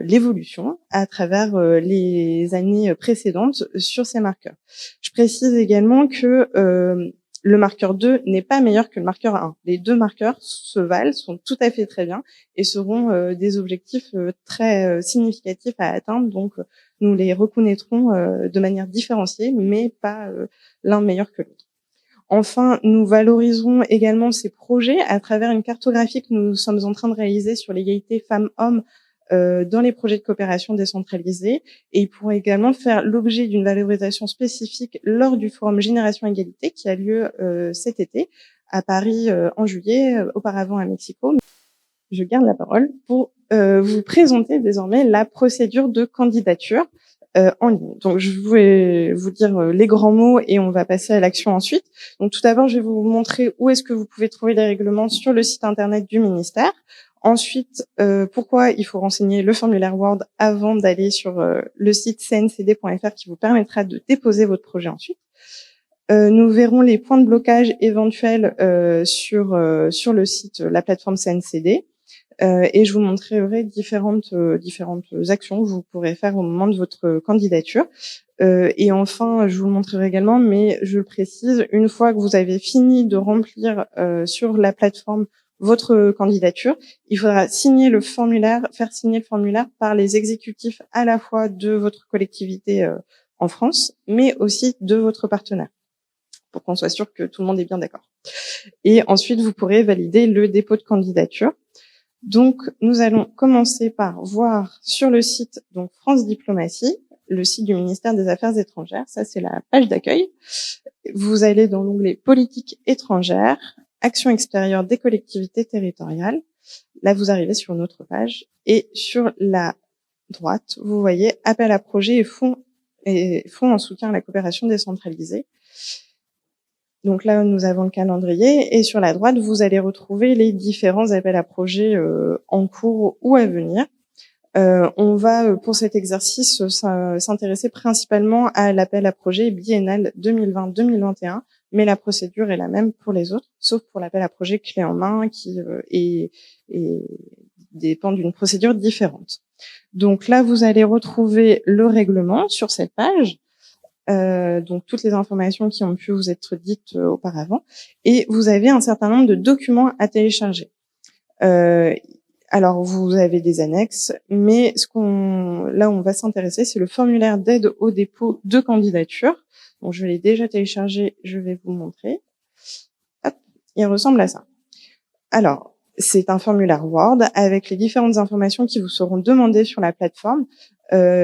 l'évolution à travers les années précédentes sur ces marqueurs. Je précise également que le marqueur 2 n'est pas meilleur que le marqueur 1. Les deux marqueurs se valent, sont tout à fait très bien et seront des objectifs très significatifs à atteindre. Donc, nous les reconnaîtrons de manière différenciée, mais pas l'un meilleur que l'autre. Enfin, nous valoriserons également ces projets à travers une cartographie que nous sommes en train de réaliser sur l'égalité femmes-hommes dans les projets de coopération décentralisés. Et ils pourront également faire l'objet d'une valorisation spécifique lors du forum Génération Égalité qui a lieu cet été à Paris en juillet, auparavant à Mexico. Je garde la parole pour vous présenter désormais la procédure de candidature en ligne. Donc, je vais vous dire les grands mots et on va passer à l'action ensuite. Donc, tout d'abord, je vais vous montrer où est-ce que vous pouvez trouver les règlements sur le site internet du ministère. Ensuite, pourquoi il faut renseigner le formulaire Word avant d'aller sur le site cncd.fr qui vous permettra de déposer votre projet ensuite. Nous verrons les points de blocage éventuels sur le site, la plateforme CNCD. Et je vous montrerai différentes actions que vous pourrez faire au moment de votre candidature. Et enfin, je vous le montrerai également, mais je le précise, une fois que vous avez fini de remplir sur la plateforme votre candidature, il faudra signer le formulaire, faire signer le formulaire par les exécutifs à la fois de votre collectivité en France, mais aussi de votre partenaire, pour qu'on soit sûr que tout le monde est bien d'accord. Et ensuite, vous pourrez valider le dépôt de candidature. Donc, nous allons commencer par voir sur le site donc France Diplomatie, le site du ministère des Affaires étrangères. Ça, c'est la page d'accueil. Vous allez dans l'onglet Politique étrangère, Action extérieure des collectivités territoriales. Là, vous arrivez sur une autre page. Et sur la droite, vous voyez Appel à projets et fonds en soutien à la coopération décentralisée. Donc là, nous avons le calendrier et sur la droite, vous allez retrouver les différents appels à projets en cours ou à venir. On va, pour cet exercice, s'intéresser principalement à l'appel à projet biennal 2020-2021, mais la procédure est la même pour les autres, sauf pour l'appel à projet clé en main qui dépend d'une procédure différente. Donc là, vous allez retrouver le règlement sur cette page. Donc toutes les informations qui ont pu vous être dites auparavant, et vous avez un certain nombre de documents à télécharger. Alors vous avez des annexes, mais là où on va s'intéresser, c'est le formulaire d'aide au dépôt de candidature. Donc je l'ai déjà téléchargé, je vais vous montrer. Hop, il ressemble à ça. Alors, c'est un formulaire Word avec les différentes informations qui vous seront demandées sur la plateforme.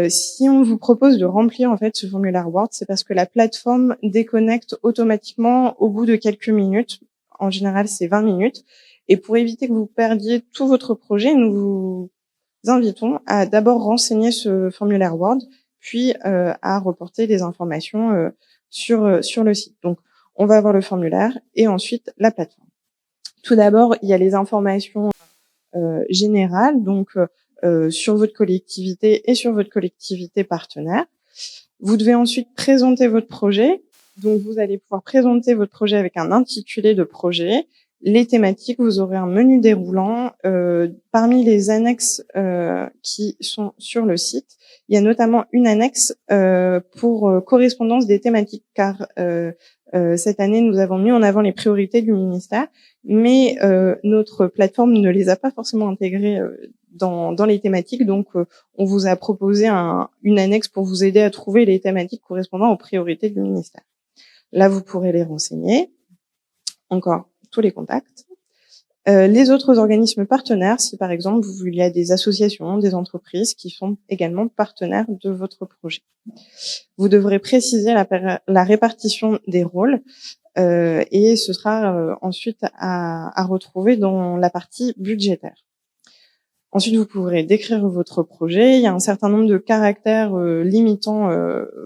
Si on vous propose de remplir en fait ce formulaire Word, c'est parce que la plateforme déconnecte automatiquement au bout de quelques minutes. En général, c'est 20 minutes. Et pour éviter que vous perdiez tout votre projet, nous vous invitons à d'abord renseigner ce formulaire Word, puis à reporter les informations sur le site. Donc, on va avoir le formulaire et ensuite la plateforme. Tout d'abord, il y a les informations générales, donc sur votre collectivité et sur votre collectivité partenaire. Vous devez ensuite présenter votre projet. Donc, vous allez pouvoir présenter votre projet avec un intitulé de projet, les thématiques, vous aurez un menu déroulant. Parmi les annexes qui sont sur le site, il y a notamment une annexe pour correspondance des thématiques, car cette année, nous avons mis en avant les priorités du ministère, mais notre plateforme ne les a pas forcément intégrées dans les thématiques. Donc, on vous a proposé une annexe pour vous aider à trouver les thématiques correspondant aux priorités du ministère. Là, vous pourrez les renseigner. Encore tous les contacts. Les autres organismes partenaires, si par exemple il y a des associations, des entreprises qui sont également partenaires de votre projet. Vous devrez préciser la répartition des rôles et ce sera ensuite à retrouver dans la partie budgétaire. Ensuite, vous pourrez décrire votre projet. Il y a un certain nombre de caractères limitant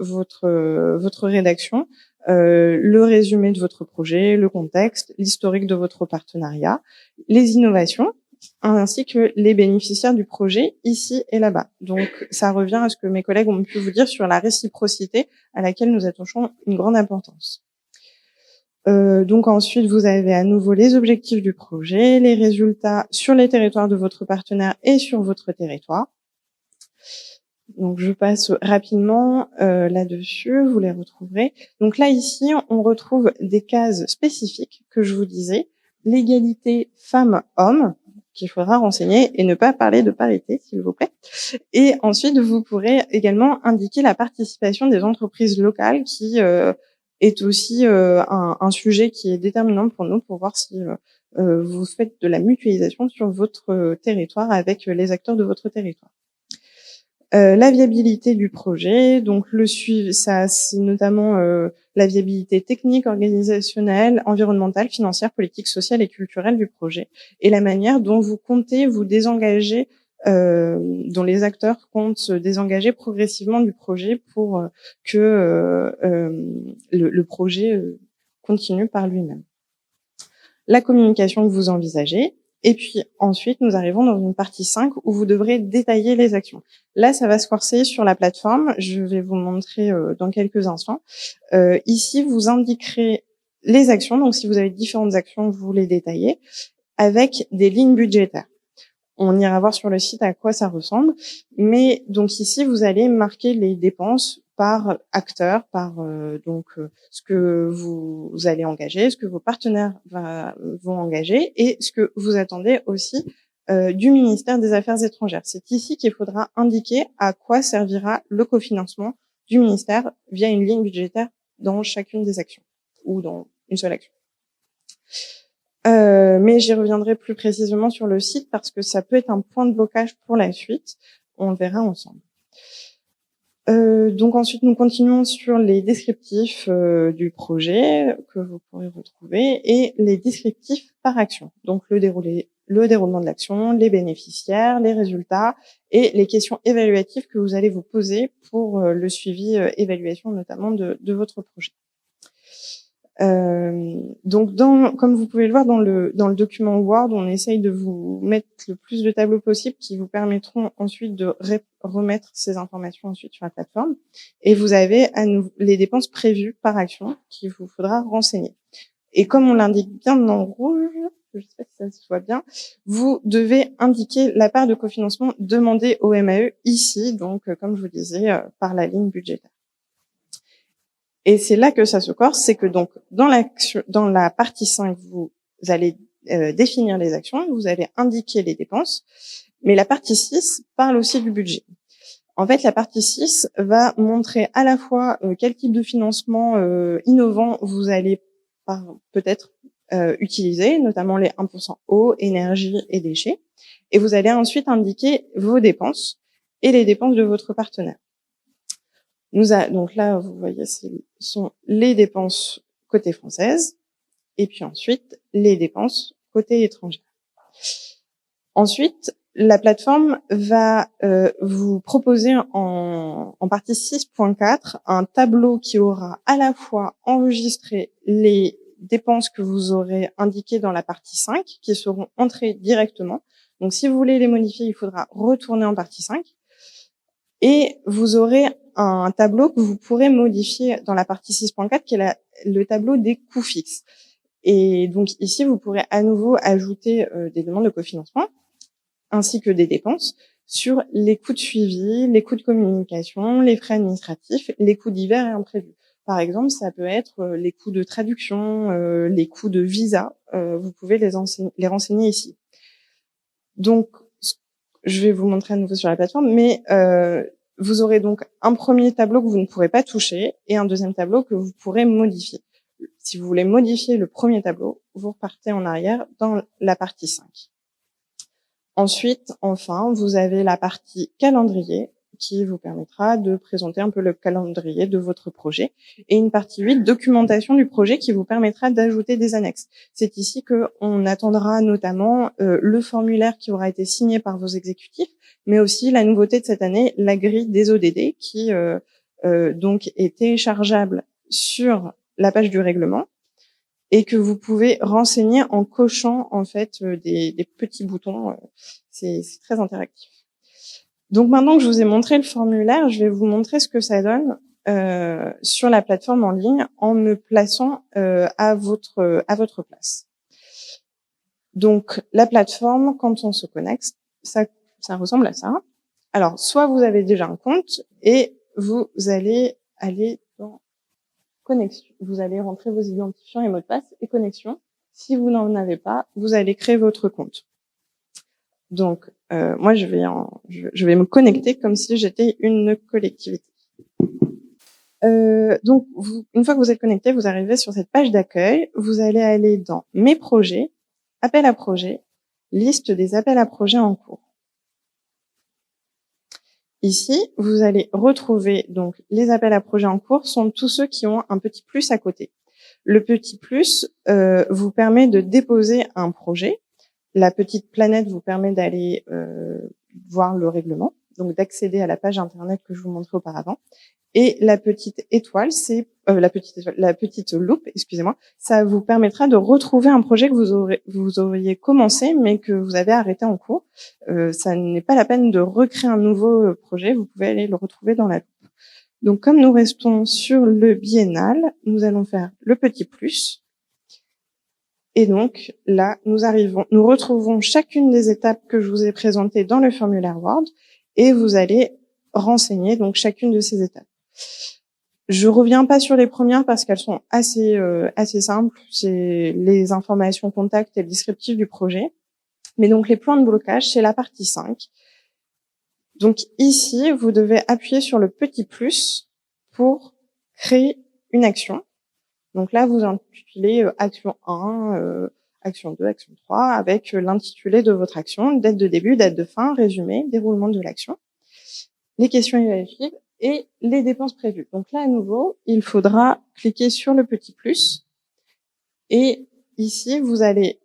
votre rédaction. Le résumé de votre projet, le contexte, l'historique de votre partenariat, les innovations, ainsi que les bénéficiaires du projet ici et là-bas. Donc, ça revient à ce que mes collègues ont pu vous dire sur la réciprocité à laquelle nous attachons une grande importance. Donc ensuite, vous avez à nouveau les objectifs du projet, les résultats sur les territoires de votre partenaire et sur votre territoire. Donc je passe rapidement là-dessus, vous les retrouverez. Donc là ici, on retrouve des cases spécifiques que je vous disais, l'égalité femmes-hommes qu'il faudra renseigner et ne pas parler de parité, s'il vous plaît. Et ensuite, vous pourrez également indiquer la participation des entreprises locales qui est aussi un sujet qui est déterminant pour nous pour voir si vous faites de la mutualisation sur votre territoire avec les acteurs de votre territoire. La viabilité du projet, donc le suivi, ça c'est notamment la viabilité technique, organisationnelle, environnementale, financière, politique, sociale et culturelle du projet, et la manière dont vous comptez vous désengager, dont les acteurs comptent se désengager progressivement du projet pour que le projet continue par lui-même. La communication que vous envisagez. Et puis ensuite, nous arrivons dans une partie 5 où vous devrez détailler les actions. Là, ça va se corser sur la plateforme. Je vais vous montrer dans quelques instants. Ici, vous indiquerez les actions. Donc, si vous avez différentes actions, vous les détaillez avec des lignes budgétaires. On ira voir sur le site à quoi ça ressemble. Mais donc ici, vous allez marquer les dépenses par acteur, par ce que vous allez engager, ce que vos partenaires vont engager et ce que vous attendez aussi du ministère des Affaires étrangères. C'est ici qu'il faudra indiquer à quoi servira le cofinancement du ministère via une ligne budgétaire dans chacune des actions ou dans une seule action. Mais j'y reviendrai plus précisément sur le site parce que ça peut être un point de blocage pour la suite. On le verra ensemble. Donc ensuite, nous continuons sur les descriptifs du projet que vous pourrez retrouver et les descriptifs par action. Donc le déroulement de l'action, les bénéficiaires, les résultats et les questions évaluatives que vous allez vous poser pour le suivi, évaluation notamment de votre projet. Donc comme vous pouvez le voir dans le document Word, on essaye de vous mettre le plus de tableaux possible qui vous permettront ensuite de remettre ces informations ensuite sur la plateforme. Et vous avez à nouveau les dépenses prévues par action qu'il vous faudra renseigner. Et comme on l'indique bien dans le rouge, je sais pas si ça se voit bien, vous devez indiquer la part de cofinancement demandée au MAE ici, donc comme je vous disais, par la ligne budgétaire. Et c'est là que ça se corse, c'est que donc dans la partie 5, vous allez définir les actions, vous allez indiquer les dépenses, mais la partie 6 parle aussi du budget. En fait, la partie 6 va montrer à la fois quel type de financement innovant vous allez peut-être utiliser, notamment les 1% eau, énergie et déchets, et vous allez ensuite indiquer vos dépenses et les dépenses de votre partenaire. Donc là, vous voyez, ce sont les dépenses côté française et puis ensuite les dépenses côté étrangère. Ensuite, la plateforme va vous proposer en partie 6.4 un tableau qui aura à la fois enregistré les dépenses que vous aurez indiquées dans la partie 5 qui seront entrées directement. Donc si vous voulez les modifier, il faudra retourner en partie 5. Et vous aurez un tableau que vous pourrez modifier dans la partie 6.4 qui est le tableau des coûts fixes. Et donc ici, vous pourrez à nouveau ajouter des demandes de cofinancement ainsi que des dépenses sur les coûts de suivi, les coûts de communication, les frais administratifs, les coûts divers et imprévus. Par exemple, ça peut être les coûts de traduction, les coûts de visa. Vous pouvez les renseigner ici. Donc, je vais vous montrer à nouveau sur la plateforme, mais vous aurez donc un premier tableau que vous ne pourrez pas toucher et un deuxième tableau que vous pourrez modifier. Si vous voulez modifier le premier tableau, vous repartez en arrière dans la partie 5. Ensuite, enfin, vous avez la partie calendrier qui vous permettra de présenter un peu le calendrier de votre projet, et une partie 8, documentation du projet, qui vous permettra d'ajouter des annexes. C'est ici qu'on attendra notamment le formulaire qui aura été signé par vos exécutifs, mais aussi la nouveauté de cette année, la grille des ODD, qui donc est téléchargeable sur la page du règlement, et que vous pouvez renseigner en cochant en fait des petits boutons. C'est très interactif. Donc maintenant que je vous ai montré le formulaire, je vais vous montrer ce que ça donne sur la plateforme en ligne en me plaçant à votre place. Donc la plateforme, quand on se connecte, ça ressemble à ça. Alors soit vous avez déjà un compte et vous allez aller dans connexion. Vous allez rentrer vos identifiants et mots de passe et connexion. Si vous n'en avez pas, vous allez créer votre compte. Donc, moi, je vais me connecter comme si j'étais une collectivité. Donc, une fois que vous êtes connecté, vous arrivez sur cette page d'accueil. Vous allez aller dans Mes projets, Appels à projets, liste des appels à projets en cours. Ici, vous allez retrouver donc les appels à projets en cours sont tous ceux qui ont un petit plus à côté. Le petit plus vous permet de déposer un projet. La petite planète vous permet d'aller voir le règlement, donc d'accéder à la page internet que je vous montrais auparavant. Et la petite étoile, c'est la petite loupe, excusez-moi, ça vous permettra de retrouver un projet que vous auriez commencé mais que vous avez arrêté en cours. Ça n'est pas la peine de recréer un nouveau projet, vous pouvez aller le retrouver dans la loupe. Donc comme nous restons sur le biennal, nous allons faire le petit plus. Et donc là, nous retrouvons chacune des étapes que je vous ai présentées dans le formulaire Word et vous allez renseigner donc chacune de ces étapes. Je reviens pas sur les premières parce qu'elles sont assez simples. C'est les informations contacts et le descriptif du projet. Mais donc les points de blocage, c'est la partie 5. Donc ici, vous devez appuyer sur le petit plus pour créer une action. Donc là, vous intitulez action 1, action 2, action 3 avec l'intitulé de votre action, date de début, date de fin, résumé, déroulement de l'action, les questions évaluatives et les dépenses prévues. Donc là, à nouveau, il faudra cliquer sur le petit plus. Et ici, vous allez...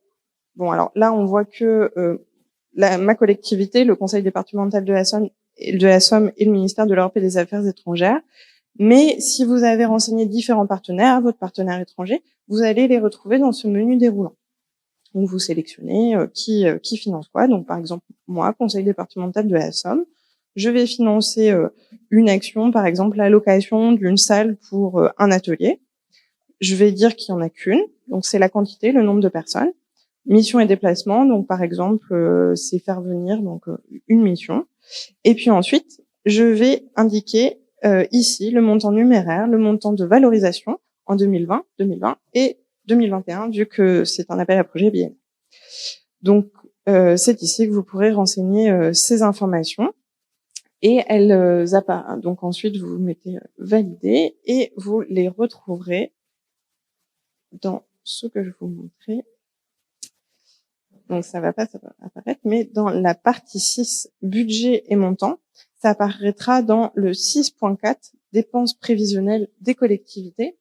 Bon, alors là, on voit que ma collectivité, le conseil départemental de la Somme et le ministère de l'Europe et des Affaires étrangères. Mais si vous avez renseigné différents partenaires, votre partenaire étranger, vous allez les retrouver dans ce menu déroulant. Donc, vous sélectionnez qui finance quoi. Donc, par exemple, moi, conseil départemental de la Somme, je vais financer une action, par exemple, la location d'une salle pour un atelier. Je vais dire qu'il n'y en a qu'une. Donc, c'est la quantité, le nombre de personnes. Mission et déplacement. Donc, par exemple, c'est faire venir donc une mission. Et puis ensuite, je vais indiquer ici le montant numéraire, le montant de valorisation en 2020 et 2021, vu que c'est un appel à projet biennal. Donc, c'est ici que vous pourrez renseigner ces informations. Et elles apparaissent. Donc ensuite, vous mettez valider et vous les retrouverez dans ce que je vous montrais. Donc ça va pas apparaître, mais dans la partie 6, budget et montant, ça apparaîtra dans le 6.4, dépenses prévisionnelles des collectivités.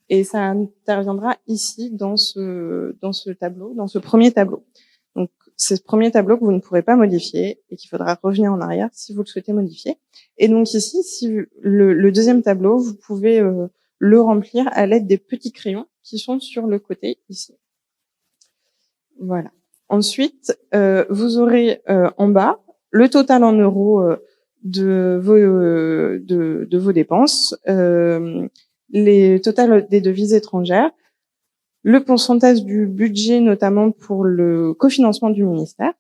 Et ça interviendra ici dans ce tableau, dans ce premier tableau. Donc c'est ce premier tableau que vous ne pourrez pas modifier et qu'il faudra revenir en arrière si vous le souhaitez modifier. Et donc ici, si le deuxième tableau, vous pouvez le remplir à l'aide des petits crayons qui sont sur le côté ici. Voilà. Ensuite, vous aurez en bas le total en euros de vos dépenses, les totales des devises étrangères, le pourcentage du budget notamment pour le cofinancement du ministère,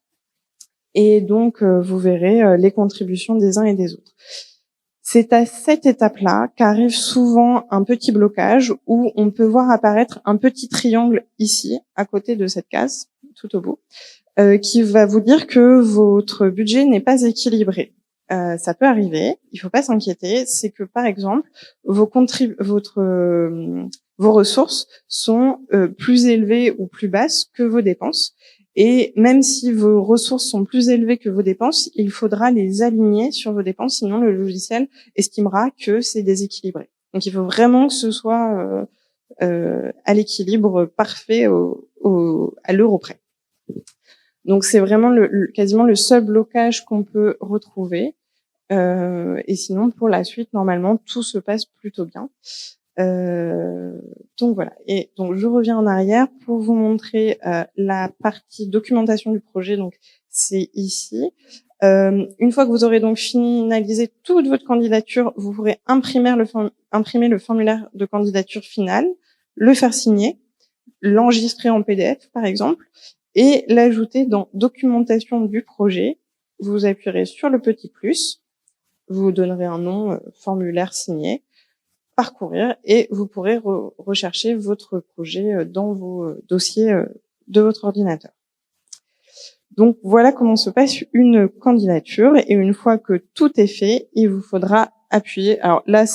et donc vous verrez les contributions des uns et des autres. C'est à cette étape-là qu'arrive souvent un petit blocage où on peut voir apparaître un petit triangle ici, à côté de cette case, tout au bout, qui va vous dire que votre budget n'est pas équilibré. Ça peut arriver, il faut pas s'inquiéter. C'est que par exemple, votre vos ressources sont plus élevées ou plus basses que vos dépenses. Et même si vos ressources sont plus élevées que vos dépenses, il faudra les aligner sur vos dépenses, sinon le logiciel estimera que c'est déséquilibré. Donc il faut vraiment que ce soit à l'équilibre parfait à l'euro près. Donc c'est vraiment quasiment le seul blocage qu'on peut retrouver. Et sinon, pour la suite, normalement, tout se passe plutôt bien. Donc voilà. Et donc je reviens en arrière pour vous montrer la partie documentation du projet. Donc c'est ici. Une fois que vous aurez donc finalisé toute votre candidature, vous pourrez imprimer le formulaire de candidature final, le faire signer, l'enregistrer en PDF par exemple, et l'ajouter dans documentation du projet. Vous appuierez sur le petit plus, vous donnerez un nom, formulaire signé, parcourir, et vous pourrez rechercher votre projet dans vos dossiers de votre ordinateur. Donc voilà comment se passe une candidature, et une fois que tout est fait, il vous faudra appuyer. Alors là,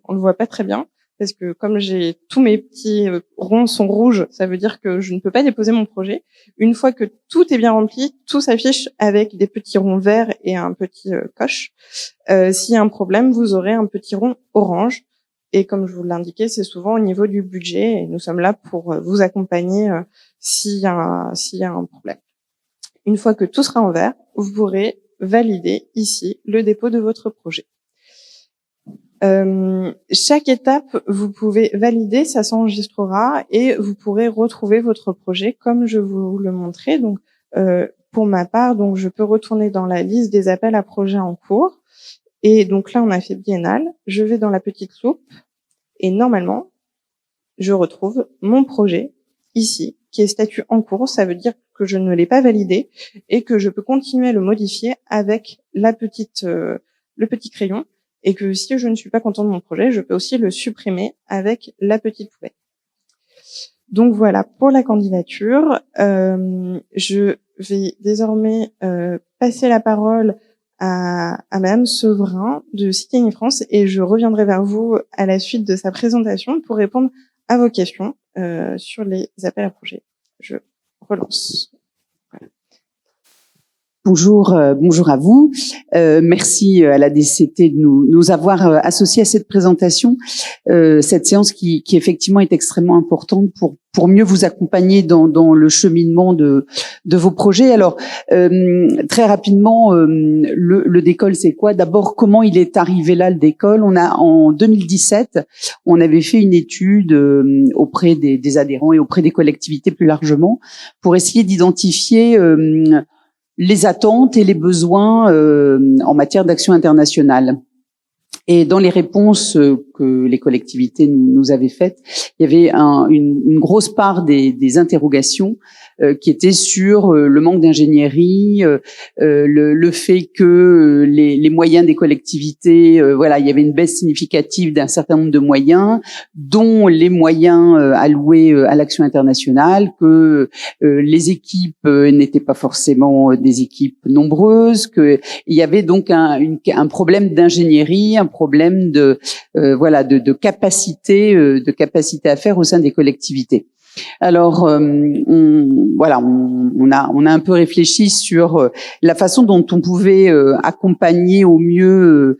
on le voit pas très bien parce que comme j'ai tous mes petits ronds sont rouges, ça veut dire que je ne peux pas déposer mon projet. Une fois que tout est bien rempli, tout s'affiche avec des petits ronds verts et un petit coche. S'il y a un problème, vous aurez un petit rond orange. Et comme je vous l'indiquais, c'est souvent au niveau du budget, et nous sommes là pour vous accompagner s'il y a un problème. Une fois que tout sera en vert, vous pourrez valider ici le dépôt de votre projet. Chaque étape, vous pouvez valider, ça s'enregistrera et vous pourrez retrouver votre projet comme je vous le montrais. Donc, pour ma part, donc je peux retourner dans la liste des appels à projets en cours. Et donc là, on a fait biennale. Je vais dans la petite loupe et normalement, je retrouve mon projet ici, qui est statut en cours. Ça veut dire que je ne l'ai pas validé et que je peux continuer à le modifier avec le petit crayon, et que si je ne suis pas content de mon projet, je peux aussi le supprimer avec la petite poubelle. Donc voilà pour la candidature. Je vais désormais passer la parole à Madame Sevrin de Citoyenneté France, et je reviendrai vers vous à la suite de sa présentation pour répondre à vos questions sur les appels à projets. Je relance. Voilà.
Bonjour à vous. Merci à la DCT de nous avoir associés à cette présentation, cette séance qui effectivement est extrêmement importante pour mieux vous accompagner dans le cheminement de vos projets. Alors très rapidement, le Décolle, c'est quoi? D'abord, comment il est arrivé là, le Décolle? En 2017, on avait fait une étude auprès des adhérents et auprès des collectivités plus largement pour essayer d'identifier les attentes et les besoins en matière d'action internationale. Et dans les réponses que les collectivités nous avaient faites, il y avait une grosse part des interrogations qui étaient sur le manque d'ingénierie, le fait que les moyens des collectivités, il y avait une baisse significative d'un certain nombre de moyens, dont les moyens alloués à l'action internationale, que les équipes n'étaient pas forcément des équipes nombreuses, que il y avait donc un problème d'ingénierie, un problème de capacité à faire au sein des collectivités. Alors, on a un peu réfléchi sur la façon dont on pouvait accompagner au mieux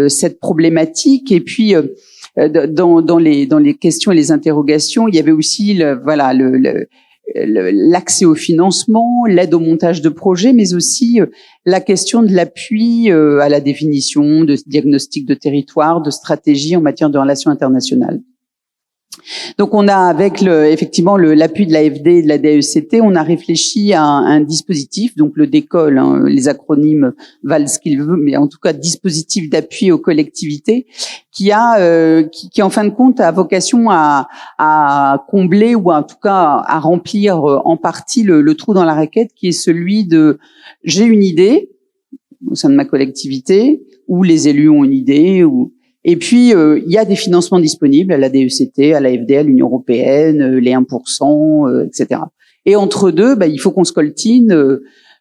cette problématique. Et puis, dans les questions et les interrogations, il y avait aussi l'accès au financement, l'aide au montage de projets, mais aussi la question de l'appui à la définition de diagnostic de territoire, de stratégie en matière de relations internationales. Donc on a, avec effectivement l'appui de l'AFD et de la DECT, on a réfléchi à un dispositif, donc le Décolle, les acronymes valent ce qu'ils veulent, mais en tout cas dispositif d'appui aux collectivités, qui en fin de compte a vocation à combler, ou en tout cas à remplir en partie le trou dans la raquette, qui est celui de j'ai une idée au sein de ma collectivité, ou les élus ont une idée, et puis, il y a des financements disponibles à la DECT, à l'AFD, à l'Union européenne, les 1%, etc. Et entre deux, il faut qu'on scoltine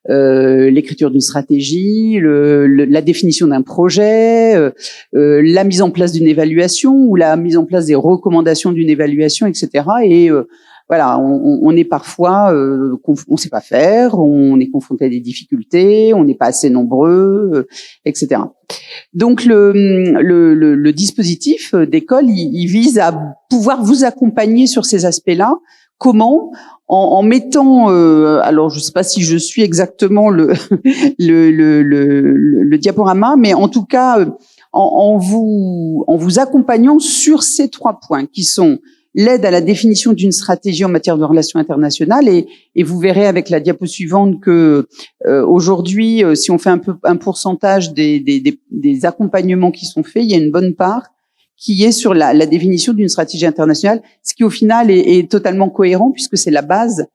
l'écriture d'une stratégie, la définition d'un projet, la mise en place d'une évaluation ou la mise en place des recommandations d'une évaluation, etc. Et voilà, on est parfois, on sait pas faire, on est confronté à des difficultés, on n'est pas assez nombreux, etc. Donc le dispositif d'école, il vise à pouvoir vous accompagner sur ces aspects-là. Comment? En mettant, alors je sais pas si je suis exactement le diaporama, mais en tout cas en vous accompagnant sur ces 3 points qui sont l'aide à la définition d'une stratégie en matière de relations internationales, et vous verrez avec la diapo suivante que aujourd'hui, si on fait un pourcentage des accompagnements qui sont faits, il y a une bonne part qui est sur la définition d'une stratégie internationale, ce qui au final est totalement cohérent puisque c'est la base.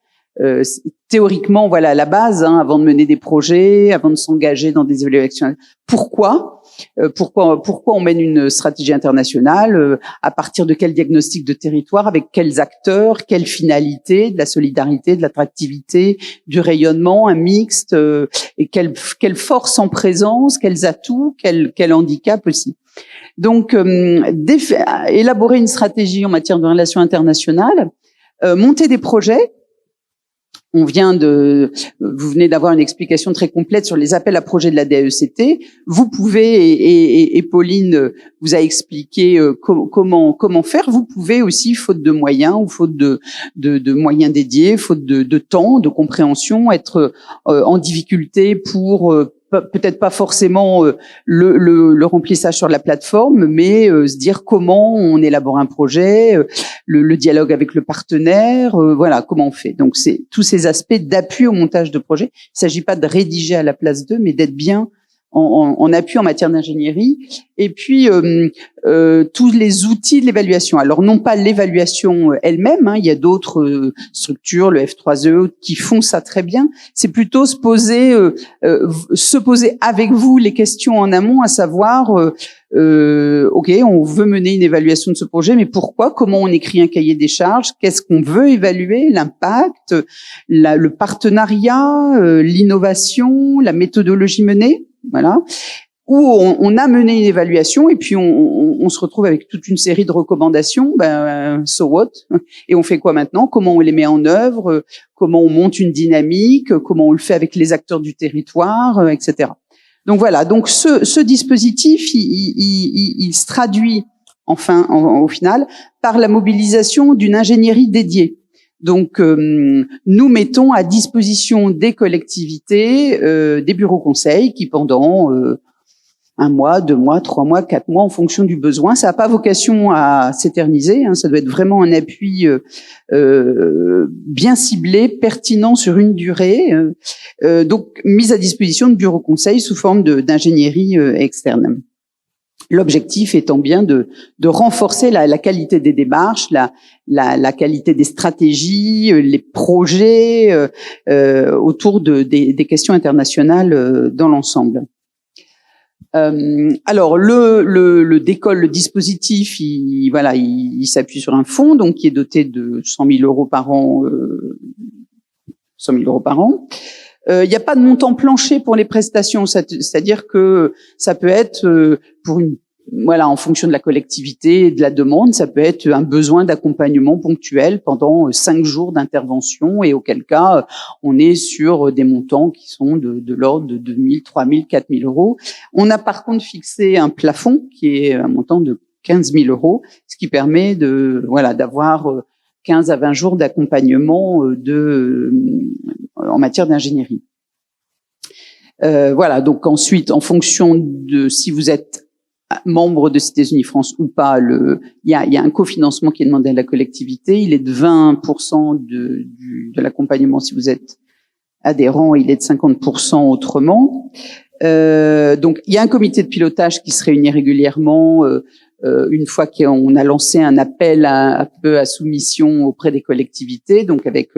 Théoriquement, voilà la base avant de mener des projets, avant de s'engager dans des évaluations. Pourquoi on mène une stratégie internationale, à partir de quel diagnostic de territoire, avec quels acteurs, quelle finalité, de la solidarité, de l'attractivité, du rayonnement, un mixte, et quelle force en présence, quels atouts, quel handicap aussi. Donc, élaborer une stratégie en matière de relations internationales, monter des projets. Vous venez d'avoir une explication très complète sur les appels à projets de la DAECT. Vous pouvez, et Pauline vous a expliqué comment faire. Vous pouvez aussi, faute de moyens ou faute de moyens dédiés, faute de temps, de compréhension, être en difficulté pour peut-être pas forcément le remplissage sur la plateforme, mais se dire comment on élabore un projet, le dialogue avec le partenaire, voilà, comment on fait. Donc c'est tous ces aspects d'appui au montage de projet. Il ne s'agit pas de rédiger à la place d'eux, mais d'être bien en appui en matière d'ingénierie. Et puis tous les outils de l'évaluation. Alors non pas l'évaluation elle-même, il y a d'autres structures, le F3E, qui font ça très bien. C'est plutôt se poser avec vous les questions en amont, à savoir ok, on veut mener une évaluation de ce projet, mais pourquoi? Comment on écrit un cahier des charges? Qu'est-ce qu'on veut évaluer? L'impact, le partenariat, l'innovation, la méthodologie menée. Voilà, où on a mené une évaluation et puis on se retrouve avec toute une série de recommandations. So what? Et on fait quoi maintenant? Comment on les met en œuvre? Comment on monte une dynamique? Comment on le fait avec les acteurs du territoire, etc. Donc voilà. Donc ce dispositif, il se traduit au final par la mobilisation d'une ingénierie dédiée. Donc, nous mettons à disposition des collectivités des bureaux conseils qui, pendant 1 mois, 2 mois, 3 mois, 4 mois, en fonction du besoin, ça n'a pas vocation à s'éterniser. Ça doit être vraiment un appui bien ciblé, pertinent sur une durée. Donc, mise à disposition de bureaux conseils sous forme d'ingénierie externe. L'objectif étant bien de renforcer la qualité des démarches, la qualité des stratégies, les projets autour des questions internationales dans l'ensemble. Alors le dispositif, il s'appuie sur un fonds donc qui est doté de 100 000 euros par an. 100 000 euros par an. Il n'y a pas de montant plancher pour les prestations, c'est-à-dire que ça peut être en fonction de la collectivité et de la demande, ça peut être un besoin d'accompagnement ponctuel pendant 5 jours d'intervention, et auquel cas on est sur des montants qui sont de l'ordre de 2 000, 3 000, 4 000 euros. On a par contre fixé un plafond qui est un montant de 15 000 euros, ce qui permet d'avoir 15 à 20 jours d'accompagnement en matière d'ingénierie. Donc ensuite, en fonction de si vous êtes membre de Cités Unies France ou pas, il y a un cofinancement qui est demandé à la collectivité. Il est de 20% de l'accompagnement si vous êtes adhérent, il est de 50% autrement. Donc il y a un comité de pilotage qui se réunit régulièrement une fois qu'on a lancé un appel un peu à soumission auprès des collectivités, donc avec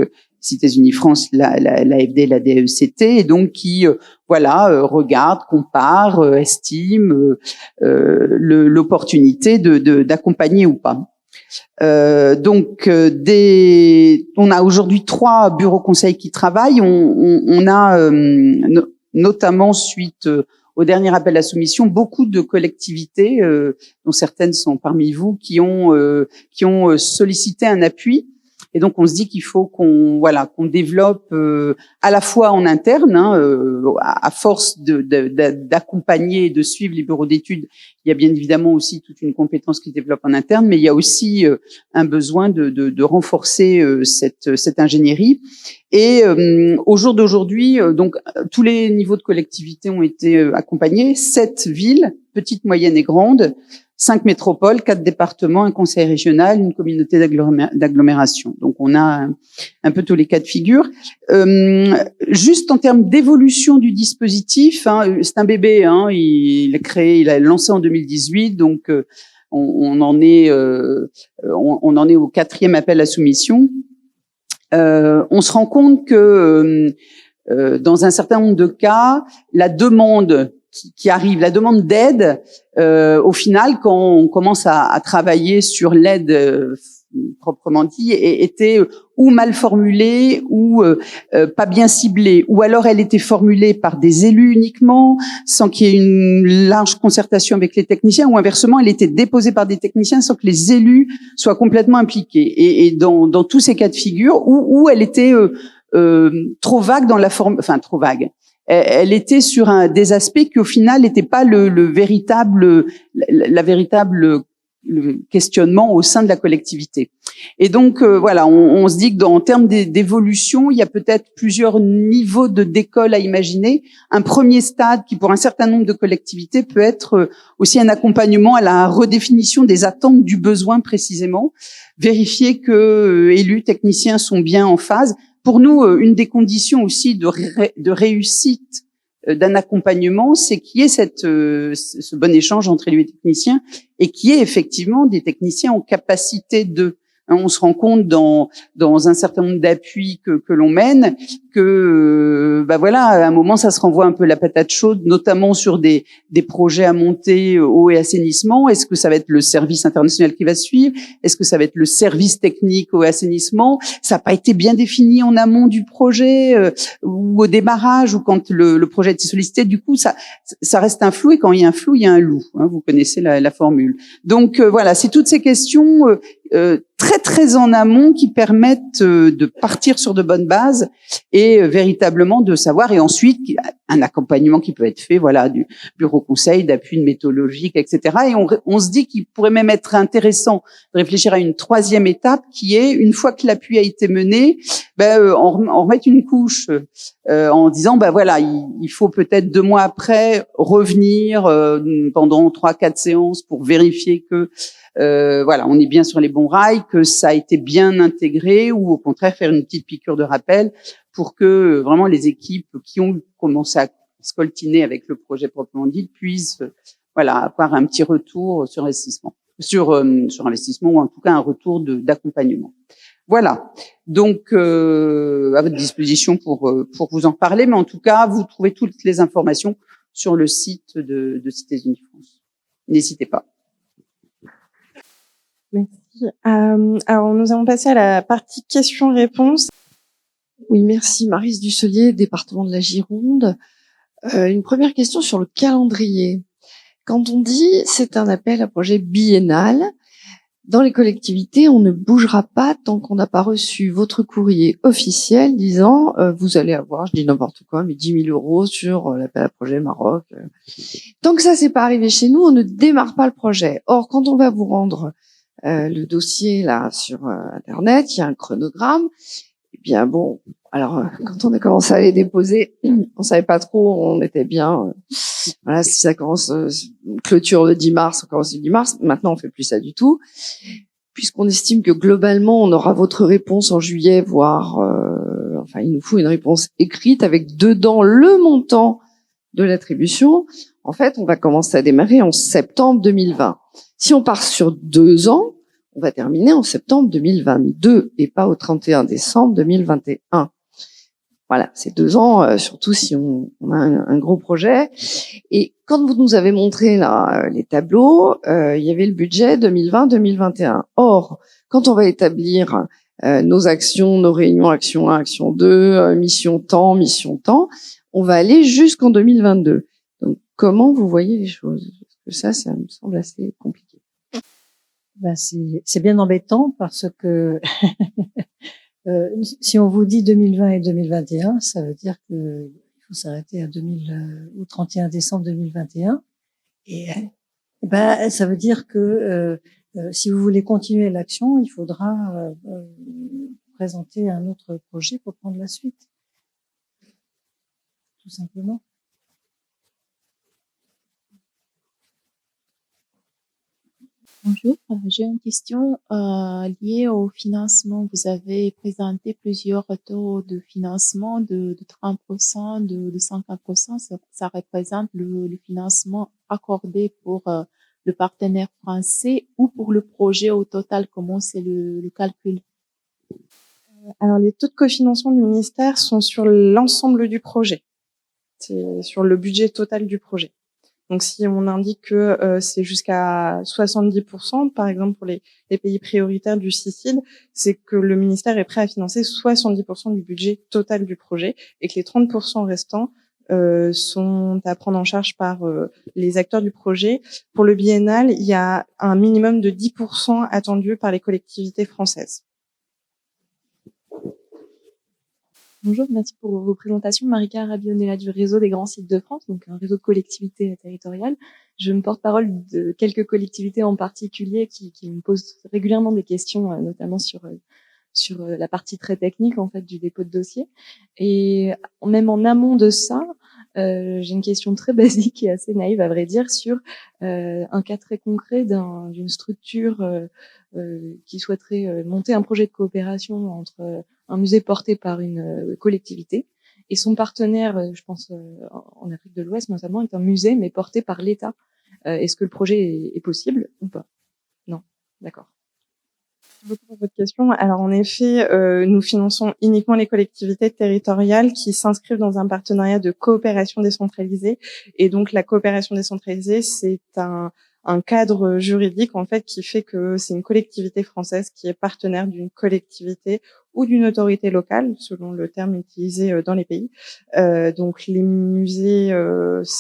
Cités Unies France, l'AFD, la DAECT, et donc qui regarde, compare, estime l'opportunité d'accompagner ou pas. On a aujourd'hui 3 bureaux conseils qui travaillent. On a notamment suite au dernier appel à soumission, beaucoup de collectivités, dont certaines sont parmi vous, qui ont sollicité un appui. Et donc on se dit qu'il faut qu'on développe à la fois en interne, à force d'accompagner et de suivre les bureaux d'études. Il y a bien évidemment aussi toute une compétence qui se développe en interne, mais il y a aussi un besoin de renforcer cette ingénierie. Et au jour d'aujourd'hui, donc tous les niveaux de collectivité ont été accompagnés. 7 villes, petites, moyennes et grandes, 5 métropoles, 4 départements, un conseil régional, une communauté d'agglomération. Donc on a un peu tous les cas de figure. Juste en termes d'évolution du dispositif, c'est un bébé. Il a lancé en 2018, donc on en est au 4e appel à soumission. On se rend compte que dans un certain nombre de cas, la demande qui arrive, la demande d'aide, au final, quand on commence à travailler sur l'aide proprement dit, était ou mal formulée ou pas bien ciblée, ou alors elle était formulée par des élus uniquement, sans qu'il y ait une large concertation avec les techniciens, ou inversement, elle était déposée par des techniciens sans que les élus soient complètement impliqués. Et dans tous ces cas de figure, où elle était trop vague dans la forme, enfin trop vague. Elle était sur des aspects qui au final n'étaient pas la véritable le questionnement au sein de la collectivité. Et donc on se dit que en termes d'évolution, il y a peut-être plusieurs niveaux de d'école à imaginer. Un premier stade qui pour un certain nombre de collectivités peut être aussi un accompagnement à la redéfinition des attentes du besoin précisément, vérifier que élus, techniciens sont bien en phase. Pour nous, une des conditions aussi de réussite d'un accompagnement, c'est qu'il y ait ce bon échange entre élus et techniciens et qu'il y ait effectivement des techniciens en capacité de. On se rend compte dans un certain nombre d'appuis que l'on mène que à un moment ça se renvoie un peu la patate chaude, notamment sur des projets à monter eau et assainissement. Est-ce que ça va être le service international qui va suivre? Est-ce que ça va être le service technique eau et assainissement? Ça n'a pas été bien défini en amont du projet ou au démarrage ou quand le projet a été sollicité. Du coup, ça reste un flou, et quand il y a un flou, il y a un loup. Vous connaissez la formule. Donc c'est toutes ces questions très très en amont qui permettent de partir sur de bonnes bases et véritablement de savoir, et ensuite un accompagnement qui peut être fait du bureau conseil, d'appui méthodologique, etc. Et on se dit qu'il pourrait même être intéressant de réfléchir à une 3e étape qui est, une fois que l'appui a été mené, en remettre une couche en disant il faut peut-être 2 mois après revenir pendant 3-4 séances pour vérifier que on est bien sur les bons rails, que ça a été bien intégré, ou au contraire faire une petite piqûre de rappel pour que vraiment les équipes qui ont commencé à scoltiner avec le projet proprement dit puissent avoir un petit retour sur investissement, sur investissement, ou en tout cas un retour d'accompagnement. Voilà. Donc à votre disposition pour vous en parler, mais en tout cas vous trouvez toutes les informations sur le site de Cités-Unies France. N'hésitez pas.
Merci. Alors, nous allons passer à la partie questions-réponses.
Oui, merci. Maryse Dusselier, département de la Gironde. Une première question sur le calendrier. Quand on dit c'est un appel à projet biennal, dans les collectivités, on ne bougera pas tant qu'on n'a pas reçu votre courrier officiel disant vous allez avoir, je dis n'importe quoi, mais 10 000 € sur l'appel à projet Maroc. Tant que ça c'est pas arrivé chez nous, on ne démarre pas le projet. Or, quand on va vous rendre le dossier là sur Internet, il y a un chronogramme. Eh bien bon, alors quand on a commencé à les déposer, on savait pas trop, on était bien. Si ça commence clôture le 10 mars, on commence le 10 mars. Maintenant, on fait plus ça du tout, puisqu'on estime que globalement, on aura votre réponse en juillet, voire il nous faut une réponse écrite avec dedans le montant de l'attribution. En fait, on va commencer à démarrer en septembre 2020. Si on part sur 2 ans, on va terminer en septembre 2022 et pas au 31 décembre 2021. Voilà, c'est 2 ans, surtout si on a un gros projet. Et quand vous nous avez montré là les tableaux, il y avait le budget 2020-2021. Or, quand on va établir nos actions, nos réunions, action 1, action 2, mission temps, on va aller jusqu'en 2022. Donc, comment vous voyez les choses? Parce que ça me semble assez compliqué.
Ben c'est bien embêtant parce que si on vous dit 2020 et 2021, ça veut dire que il faut s'arrêter à au 31 décembre 2021. Et ben ça veut dire que si vous voulez continuer l'action, il faudra présenter un autre projet pour prendre la suite, tout simplement.
Bonjour, j'ai une question liée au financement. Vous avez présenté plusieurs taux de financement de 30%, de 50%. Ça représente le financement accordé pour le partenaire français ou pour le projet au total. Comment c'est le calcul?
Alors, les taux de cofinancement du ministère sont sur l'ensemble du projet. C'est sur le budget total du projet. Donc, si on indique que c'est jusqu'à 70%, par exemple pour les pays prioritaires du CICID, c'est que le ministère est prêt à financer 70% du budget total du projet et que les 30% restants sont à prendre en charge par les acteurs du projet. Pour le biennal, il y a un minimum de 10% attendu par les collectivités françaises.
Bonjour, merci pour vos présentations. Marika Rabionella du réseau des grands sites de France, donc un réseau de collectivités territoriales. Je me porte parole de quelques collectivités en particulier qui me posent régulièrement des questions, notamment sur la partie très technique en fait du dépôt de dossier. Et même en amont de ça, j'ai une question très basique et assez naïve à vrai dire sur un cas très concret d'une structure qui souhaiterait monter un projet de coopération entre un musée porté par une collectivité et son partenaire, je pense en Afrique de l'Ouest notamment, est un musée mais porté par l'État. Est-ce que le projet est possible ou pas? Non, d'accord.
Merci beaucoup pour votre question. Alors en effet, nous finançons uniquement les collectivités territoriales qui s'inscrivent dans un partenariat de coopération décentralisée. Et donc la coopération décentralisée, c'est un cadre juridique en fait qui fait que c'est une collectivité française qui est partenaire d'une collectivité ou d'une autorité locale, selon le terme utilisé dans les pays. Donc les musées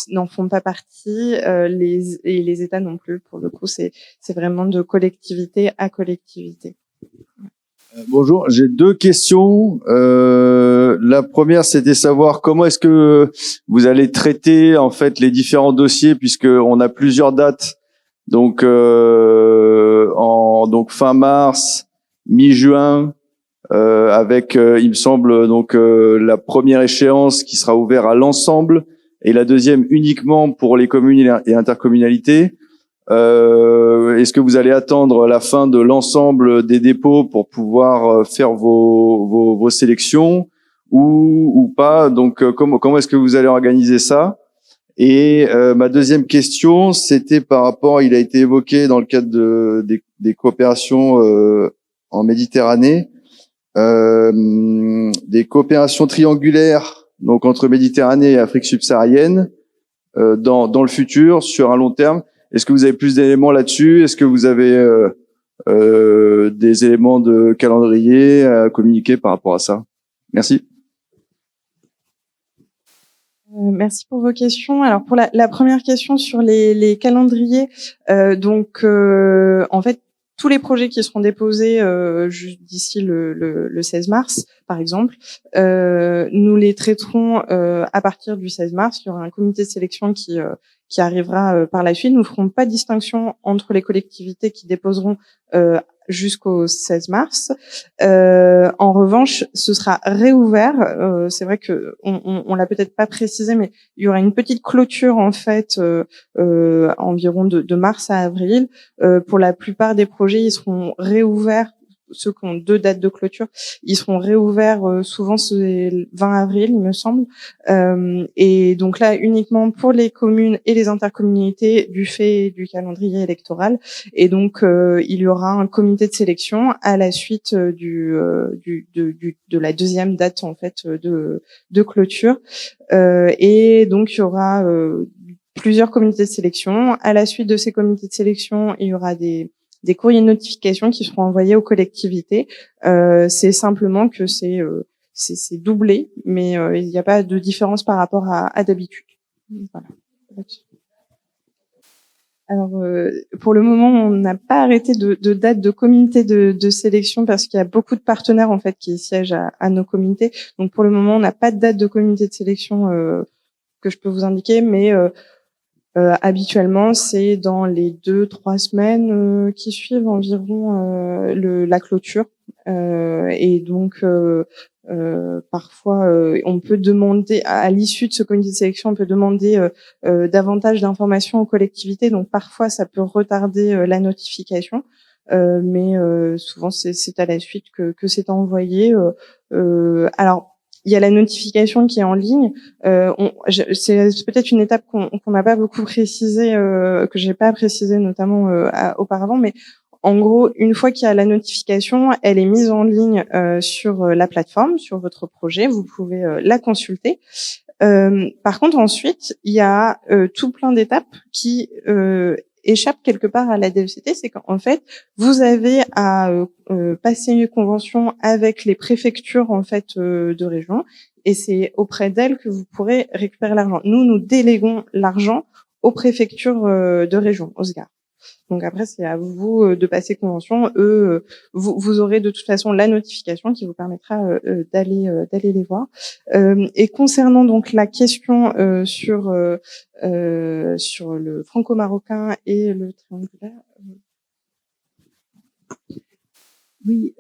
n'en font pas partie, les États non plus. Pour le coup, c'est vraiment de collectivité à collectivité.
Bonjour, j'ai 2 questions. La première, c'était savoir comment est-ce que vous allez traiter en fait les différents dossiers, puisque on a plusieurs dates. Donc donc fin mars, mi-juin, avec il me semble donc la première échéance qui sera ouverte à l'ensemble et la deuxième uniquement pour les communes et intercommunalités. Est-ce que vous allez attendre la fin de l'ensemble des dépôts pour pouvoir faire vos sélections ou pas? Donc comment est-ce que vous allez organiser ça? Et ma deuxième question, c'était par rapport, il a été évoqué dans le cadre des coopérations en Méditerranée, des coopérations triangulaires donc entre Méditerranée et Afrique subsaharienne dans le futur sur un long terme. Est-ce que vous avez plus d'éléments là-dessus? Est-ce que vous avez des éléments de calendrier à communiquer par rapport à ça? Merci.
Merci pour vos questions. Alors pour la première question sur les calendriers, en fait tous les projets qui seront déposés d'ici le 16 mars, par exemple, nous les traiterons à partir du 16 mars. Il y aura un comité de sélection qui arrivera par la suite. Nous ne ferons pas de distinction entre les collectivités qui déposeront jusqu'au 16 mars. En revanche, ce sera réouvert. C'est vrai que on l'a peut-être pas précisé, mais il y aura une petite clôture en fait environ de mars à avril. Pour la plupart des projets, ils seront réouverts ceux qui ont 2 dates de clôture, ils seront réouverts souvent c'est le 20 avril, il me semble. Et donc là, uniquement pour les communes et les intercommunalités du fait du calendrier électoral. Et donc, il y aura un comité de sélection à la suite de la deuxième date en fait de clôture. Et donc, il y aura plusieurs comités de sélection. À la suite de ces comités de sélection, il y aura des courriers de notification qui seront envoyés aux collectivités. C'est simplement que c'est doublé, mais il n'y a pas de différence par rapport à d'habitude. Voilà. Alors, pour le moment, on n'a pas arrêté de date de comité de sélection parce qu'il y a beaucoup de partenaires en fait qui siègent à nos comités. Donc, pour le moment, on n'a pas de date de comité de sélection que je peux vous indiquer, mais habituellement, c'est dans les 2-3 semaines qui suivent environ la clôture. Et donc, parfois, on peut demander, à l'issue de ce comité de sélection, on peut demander davantage d'informations aux collectivités. Donc, parfois, ça peut retarder la notification. Mais souvent, c'est à la suite que c'est envoyé. Alors, il y a la notification qui est en ligne. C'est peut-être une étape qu'on n'a pas beaucoup précisée, que j'ai pas précisé notamment auparavant, mais en gros, une fois qu'il y a la notification, elle est mise en ligne sur la plateforme, sur votre projet. Vous pouvez la consulter. Par contre, ensuite, il y a tout plein d'étapes qui échappe quelque part à la DECT, c'est qu'en fait, vous avez à passer une convention avec les préfectures en fait de région, et c'est auprès d'elles que vous pourrez récupérer l'argent. Nous déléguons l'argent aux préfectures de région, aux SGAR. Donc après, c'est à vous de passer convention. Eux, vous aurez de toute façon la notification qui vous permettra d'aller les voir. Et concernant donc la question sur le franco-marocain et le triangulaire.
Oui,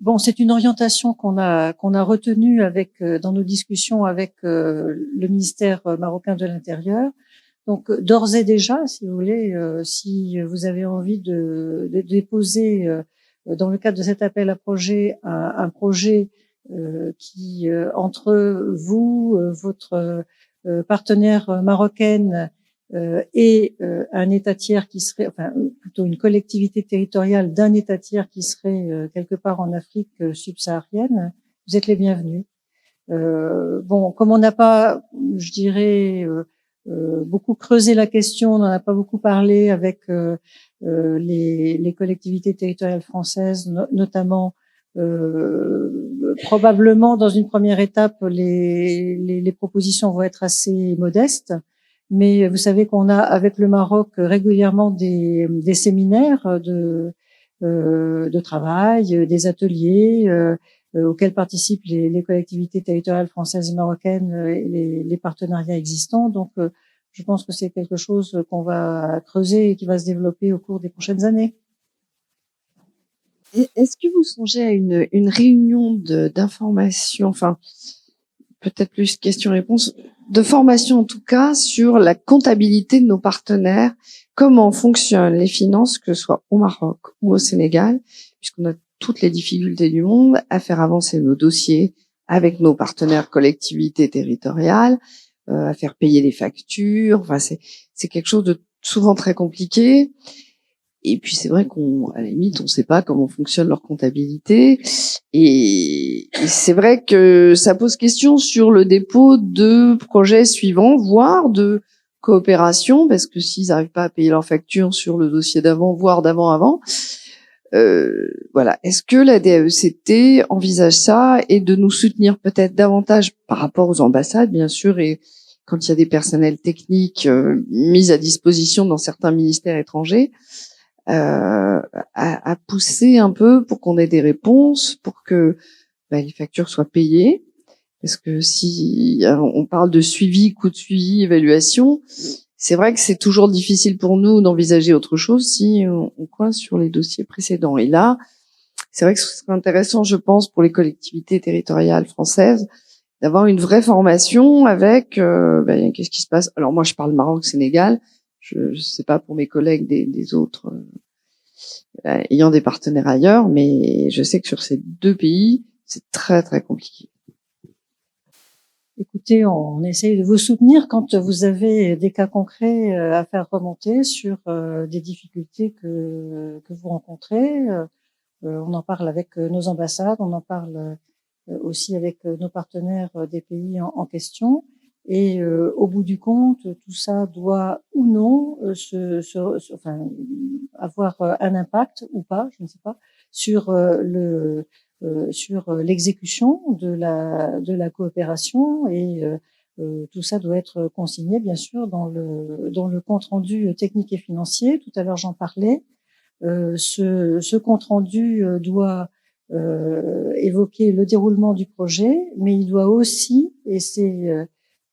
bon, c'est une orientation qu'on a retenue avec dans nos discussions avec le ministère marocain de l'Intérieur. Donc, d'ores et déjà, si vous voulez, si vous avez envie de déposer dans le cadre de cet appel à projet un projet qui entre vous, votre partenaire marocaine et un État tiers qui serait, enfin plutôt une collectivité territoriale d'un État tiers qui serait quelque part en Afrique subsaharienne, vous êtes les bienvenus. Bon, comme on n'a pas, je dirais, beaucoup creusé la question, on n'en a pas beaucoup parlé avec les collectivités territoriales françaises, notamment probablement dans une première étape les propositions vont être assez modestes, mais vous savez qu'on a avec le Maroc régulièrement des séminaires de travail, des ateliers auxquels participent les collectivités territoriales françaises et marocaines et les partenariats existants. Donc, je pense que c'est quelque chose qu'on va creuser et qui va se développer au cours des prochaines années.
Est-ce que vous songez à une réunion d'information, enfin, peut-être plus question-réponse, de formation en tout cas, sur la comptabilité de nos partenaires, comment fonctionnent les finances, que ce soit au Maroc ou au Sénégal, puisqu'on a toutes les difficultés du monde à faire avancer nos dossiers avec nos partenaires collectivités territoriales, à faire payer les factures. Enfin, c'est quelque chose de souvent très compliqué. Et puis c'est vrai qu'à la limite, on ne sait pas comment fonctionne leur comptabilité. Et c'est vrai que ça pose question sur le dépôt de projets suivants, voire de coopération, parce que s'ils n'arrivent pas à payer leurs factures sur le dossier d'avant, voire d'avant, voilà. Est-ce que la DAECT envisage ça et de nous soutenir peut-être davantage par rapport aux ambassades, bien sûr, et quand il y a des personnels techniques mis à disposition dans certains ministères étrangers, à pousser un peu pour qu'on ait des réponses, pour que les factures soient payées. Parce que si on parle de suivi, coût de suivi, évaluation, c'est vrai que c'est toujours difficile pour nous d'envisager autre chose si on coince sur les dossiers précédents. Et là, c'est vrai que ce serait intéressant, je pense, pour les collectivités territoriales françaises, d'avoir une vraie formation avec qu'est-ce qui se passe. Alors moi, je parle Maroc, Sénégal. Je sais pas pour mes collègues des autres ayant des partenaires ailleurs, mais je sais que sur ces 2 pays, c'est très très compliqué.
Écoutez, on essaye de vous soutenir quand vous avez des cas concrets à faire remonter sur des difficultés que vous rencontrez. On en parle avec nos ambassades, on en parle aussi avec nos partenaires des pays en question. Et au bout du compte, tout ça doit ou non avoir un impact ou pas, je ne sais pas, sur l'exécution de la coopération, et tout ça doit être consigné bien sûr dans le compte rendu technique et financier. Tout à l'heure j'en parlais. Ce compte rendu doit évoquer le déroulement du projet, mais il doit aussi, et c'est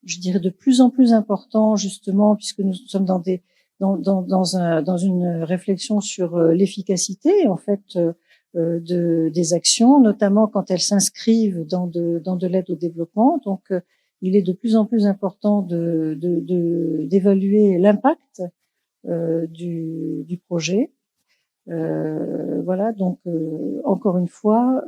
je dirais de plus en plus important justement, puisque nous sommes dans une réflexion sur l'efficacité en fait des actions, notamment quand elles s'inscrivent dans de l'aide au développement. Donc il est de plus en plus important d'évaluer l'impact du projet. Voilà, donc encore une fois,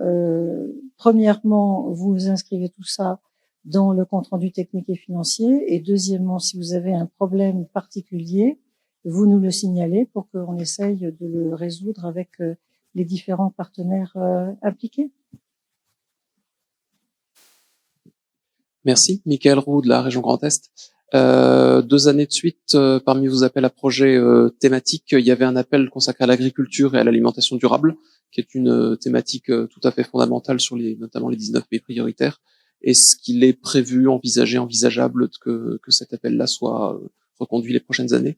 premièrement, vous inscrivez tout ça dans le compte rendu technique et financier, et deuxièmement, si vous avez un problème particulier, vous nous le signalez pour qu'on essaye de le résoudre avec les différents partenaires impliqués.
Merci. Michael Roux de la région Grand Est. 2 années de suite, parmi vos appels à projets thématiques, il y avait un appel consacré à l'agriculture et à l'alimentation durable, qui est une thématique tout à fait fondamentale sur notamment les 19 pays prioritaires. Est-ce qu'il est prévu, envisageable que cet appel-là soit reconduit les prochaines années?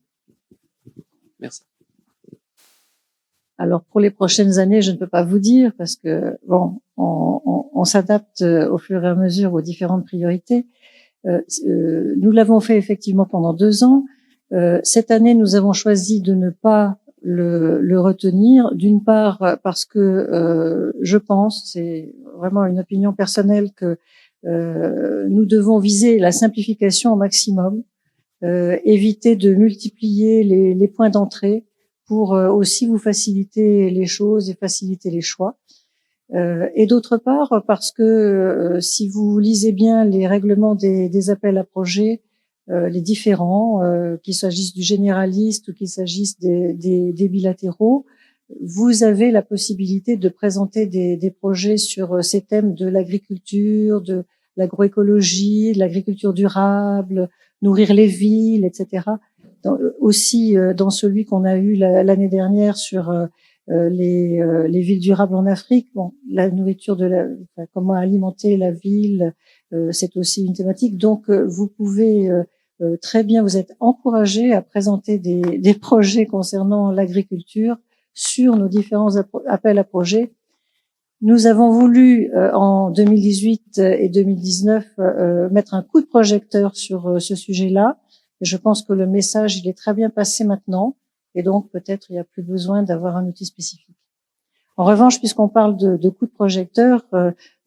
Merci.
Alors pour les prochaines années, je ne peux pas vous dire parce que bon, on s'adapte au fur et à mesure aux différentes priorités. Nous l'avons fait effectivement pendant 2 ans. Cette année, nous avons choisi de ne pas le retenir, d'une part parce que je pense, c'est vraiment une opinion personnelle, que nous devons viser la simplification au maximum, éviter de multiplier les points d'entrée pour aussi vous faciliter les choses et faciliter les choix. Et d'autre part, parce que si vous lisez bien les règlements des appels à projets, les différents, qu'il s'agisse du généraliste ou qu'il s'agisse des bilatéraux, vous avez la possibilité de présenter des projets sur ces thèmes de l'agriculture, de l'agroécologie, de l'agriculture durable, nourrir les villes, etc. Aussi dans celui qu'on a eu l'année dernière sur les villes durables en Afrique. Bon, la nourriture comment alimenter la ville, c'est aussi une thématique. Donc, vous pouvez très bien, vous êtes encouragés à présenter des projets concernant l'agriculture sur nos différents appels à projets. Nous avons voulu, en 2018 et 2019, mettre un coup de projecteur sur ce sujet-là. Et je pense que le message, il est très bien passé maintenant. Et donc, peut-être, il n'y a plus besoin d'avoir un outil spécifique. En revanche, puisqu'on parle de coup de projecteur,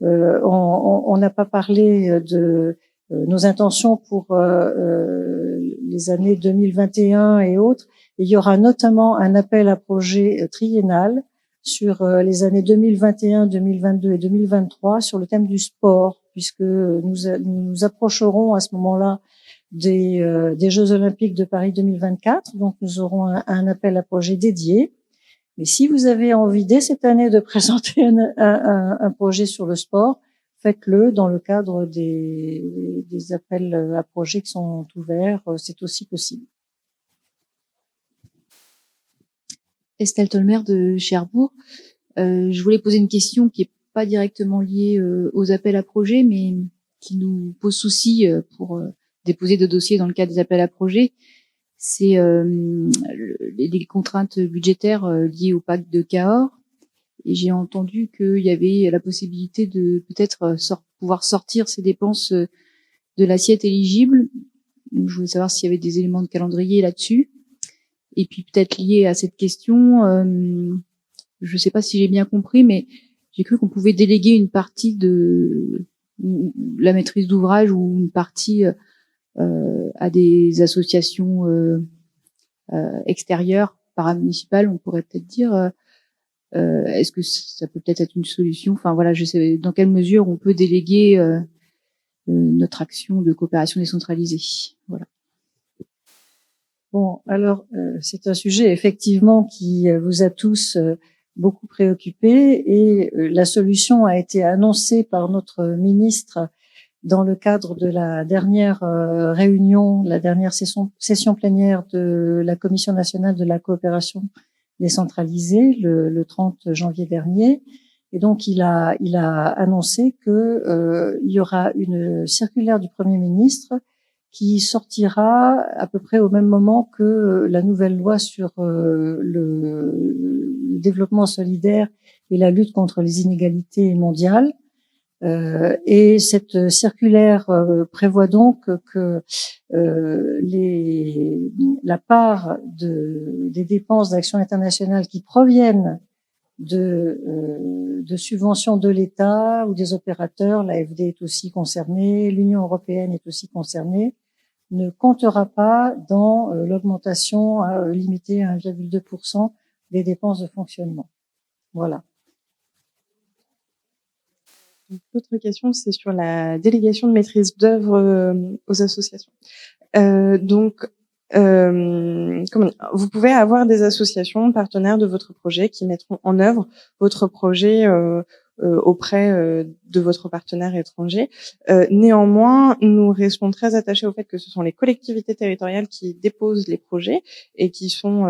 on n'a pas parlé de nos intentions pour les années 2021 et autres. Il y aura notamment un appel à projet triennal sur les années 2021, 2022 et 2023 sur le thème du sport, puisque nous approcherons à ce moment-là des Jeux Olympiques de Paris 2024. Donc, nous aurons un appel à projet dédié. Mais si vous avez envie dès cette année de présenter un projet sur le sport, faites-le dans le cadre des appels à projets qui sont ouverts. C'est aussi possible.
Estelle Tolmer de Cherbourg. Je voulais poser une question qui est pas directement liée aux appels à projets, mais qui nous pose souci pour déposer de dossiers dans le cadre des appels à projets. C'est les contraintes budgétaires liées au pacte de Cahors. Et j'ai entendu qu'il y avait la possibilité de peut-être pouvoir sortir ces dépenses de l'assiette éligible. Donc, je voulais savoir s'il y avait des éléments de calendrier là-dessus. Et puis peut-être lié à cette question, je ne sais pas si j'ai bien compris, mais j'ai cru qu'on pouvait déléguer une partie de la maîtrise d'ouvrage ou une partie à des associations extérieures paramunicipal, on pourrait peut-être dire, est-ce que ça peut peut-être être une solution? Enfin voilà, je sais dans quelle mesure on peut déléguer notre action de coopération décentralisée. Voilà.
Bon, alors c'est un sujet effectivement qui vous a tous beaucoup préoccupés et la solution a été annoncée par notre ministre dans le cadre de la dernière réunion, la dernière session plénière de la Commission nationale de la coopération décentralisée le 30 janvier dernier. Et donc il a annoncé que il y aura une circulaire du Premier ministre qui sortira à peu près au même moment que la nouvelle loi sur le développement solidaire et la lutte contre les inégalités mondiales. Et cette circulaire prévoit donc que la part des dépenses d'action internationale qui proviennent de subventions de l'État ou des opérateurs, l'AFD est aussi concernée, l'Union européenne est aussi concernée, ne comptera pas dans l'augmentation limitée à 1,2% des dépenses de fonctionnement. Voilà.
L'autre question, c'est sur la délégation de maîtrise d'œuvre aux associations. Vous pouvez avoir des associations partenaires de votre projet qui mettront en œuvre votre projet auprès de votre partenaire étranger. Néanmoins, nous restons très attachés au fait que ce sont les collectivités territoriales qui déposent les projets et qui sont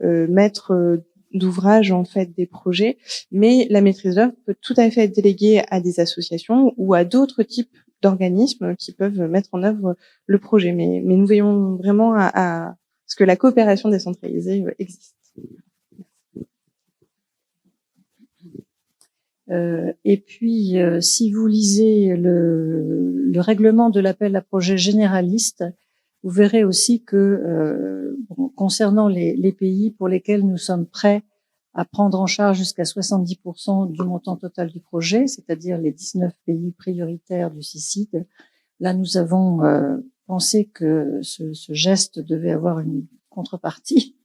maîtres d'ouvrage en fait des projets, mais la maîtrise d'œuvre peut tout à fait être déléguée à des associations ou à d'autres types d'organismes qui peuvent mettre en œuvre le projet. Mais nous veillons vraiment à ce que la coopération décentralisée existe.
Et puis, si vous lisez le règlement de l'appel à projet généraliste, vous verrez aussi que concernant les pays pour lesquels nous sommes prêts à prendre en charge jusqu'à 70% du montant total du projet, c'est-à-dire les 19 pays prioritaires du CICID, là nous avons pensé que ce geste devait avoir une contrepartie.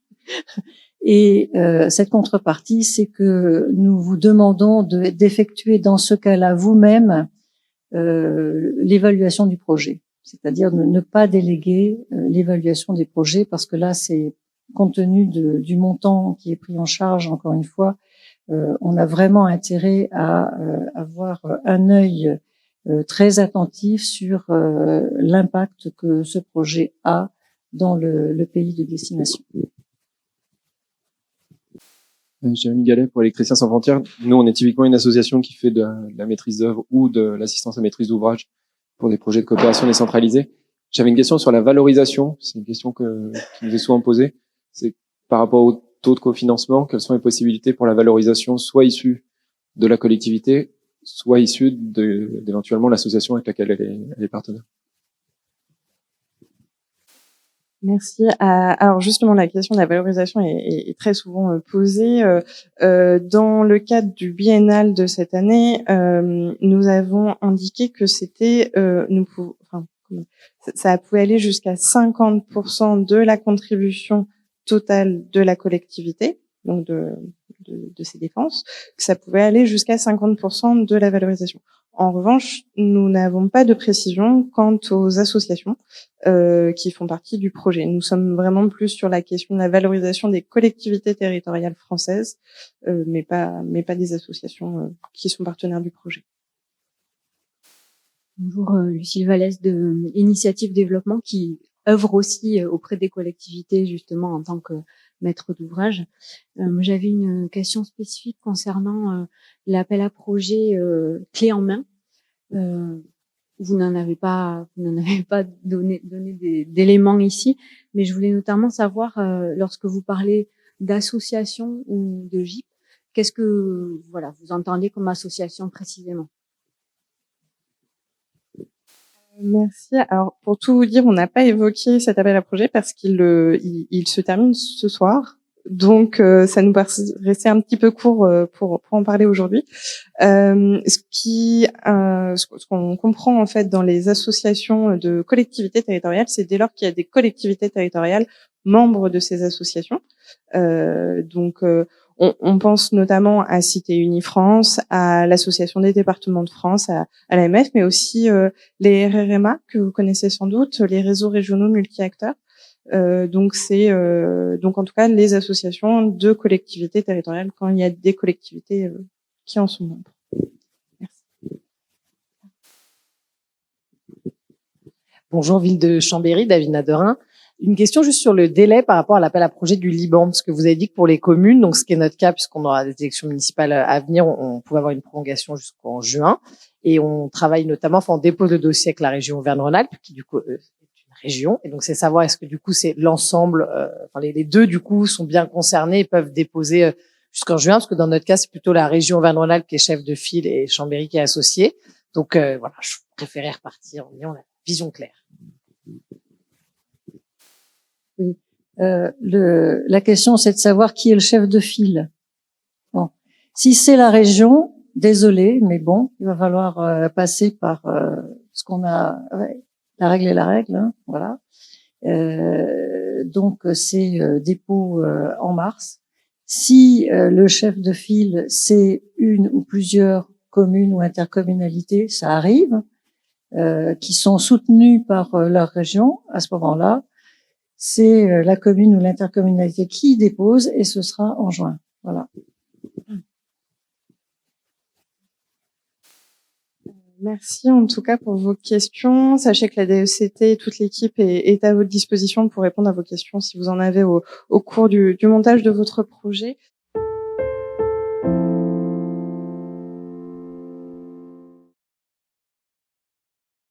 Et cette contrepartie, c'est que nous vous demandons d'effectuer dans ce cas-là vous-même l'évaluation du projet. C'est-à-dire ne pas déléguer l'évaluation des projets parce que là, c'est compte tenu du montant qui est pris en charge, encore une fois, on a vraiment intérêt à avoir un œil très attentif sur l'impact que ce projet a dans le pays de destination.
Jérémy Gallet pour Électriciens sans frontières. Nous, on est typiquement une association qui fait de la maîtrise d'œuvre ou de l'assistance à maîtrise d'ouvrage pour des projets de coopération décentralisée. J'avais une question sur la valorisation. C'est une question qui nous est souvent posée. C'est par rapport au taux de cofinancement, quelles sont les possibilités pour la valorisation, soit issue de la collectivité, soit issue d'éventuellement l'association avec laquelle elle est partenaire.
Merci. Alors justement, la question de la valorisation est très souvent posée. Dans le cadre du biennal de cette année, nous avons indiqué que c'était, ça pouvait aller jusqu'à 50% de la contribution totale de la collectivité, donc de ses dépenses, que ça pouvait aller jusqu'à 50% de la valorisation. En revanche, nous n'avons pas de précision quant aux associations qui font partie du projet. Nous sommes vraiment plus sur la question de la valorisation des collectivités territoriales françaises, mais pas des associations qui sont partenaires du projet.
Bonjour, Lucille Vallès de Initiative Développement qui œuvre aussi auprès des collectivités justement en tant que maître d'ouvrage. J'avais une question spécifique concernant l'appel à projet clé en main. Vous n'en avez pas donné d'éléments ici, mais je voulais notamment savoir lorsque vous parlez d'association ou de GIP, qu'est-ce que vous entendez comme association précisément?
Merci. Alors, pour tout vous dire, on n'a pas évoqué cet appel à projet parce qu'il se termine ce soir Donc, ça nous paraissait un petit peu court pour en parler aujourd'hui. Ce qu'on comprend en fait dans les associations de collectivités territoriales, c'est dès lors qu'il y a des collectivités territoriales membres de ces associations. On pense notamment à Cité Unie France, à l'Association des départements de France, à l'AMF, mais aussi les RRMA que vous connaissez sans doute, les réseaux régionaux multi-acteurs. Donc en tout cas les associations de collectivités territoriales quand il y a des collectivités qui en sont membres. Merci.
Bonjour, ville de Chambéry, David Naderin. Une question juste sur le délai par rapport à l'appel à projet du Liban, parce que vous avez dit que pour les communes, donc ce qui est notre cas puisqu'on aura des élections municipales à venir, on pouvait avoir une prolongation jusqu'en juin, et on travaille notamment, enfin on dépose le dossier avec la région Auvergne-Rhône-Alpes qui du coup région, et donc c'est savoir est-ce que du coup c'est l'ensemble, enfin les deux du coup sont bien concernés et peuvent déposer jusqu'en juin, parce que dans notre cas c'est plutôt la région Auvergne-Rhône-Alpes qui est chef de file et Chambéry qui est associé. Donc voilà, je préférais repartir en ayant la vision claire.
Oui. La question c'est de savoir qui est le chef de file. Bon, si c'est la région, désolé, mais bon, il va falloir passer par ce qu'on a. Ouais. La règle est la règle, hein, voilà. Donc c'est dépôt en mars. Si le chef de file c'est une ou plusieurs communes ou intercommunalités, ça arrive, qui sont soutenues par leur région, à ce moment-là, c'est la commune ou l'intercommunalité qui dépose et ce sera en juin. Voilà.
Merci en tout cas pour vos questions. Sachez que la DECT et toute l'équipe est à votre disposition pour répondre à vos questions si vous en avez au cours du montage de votre projet.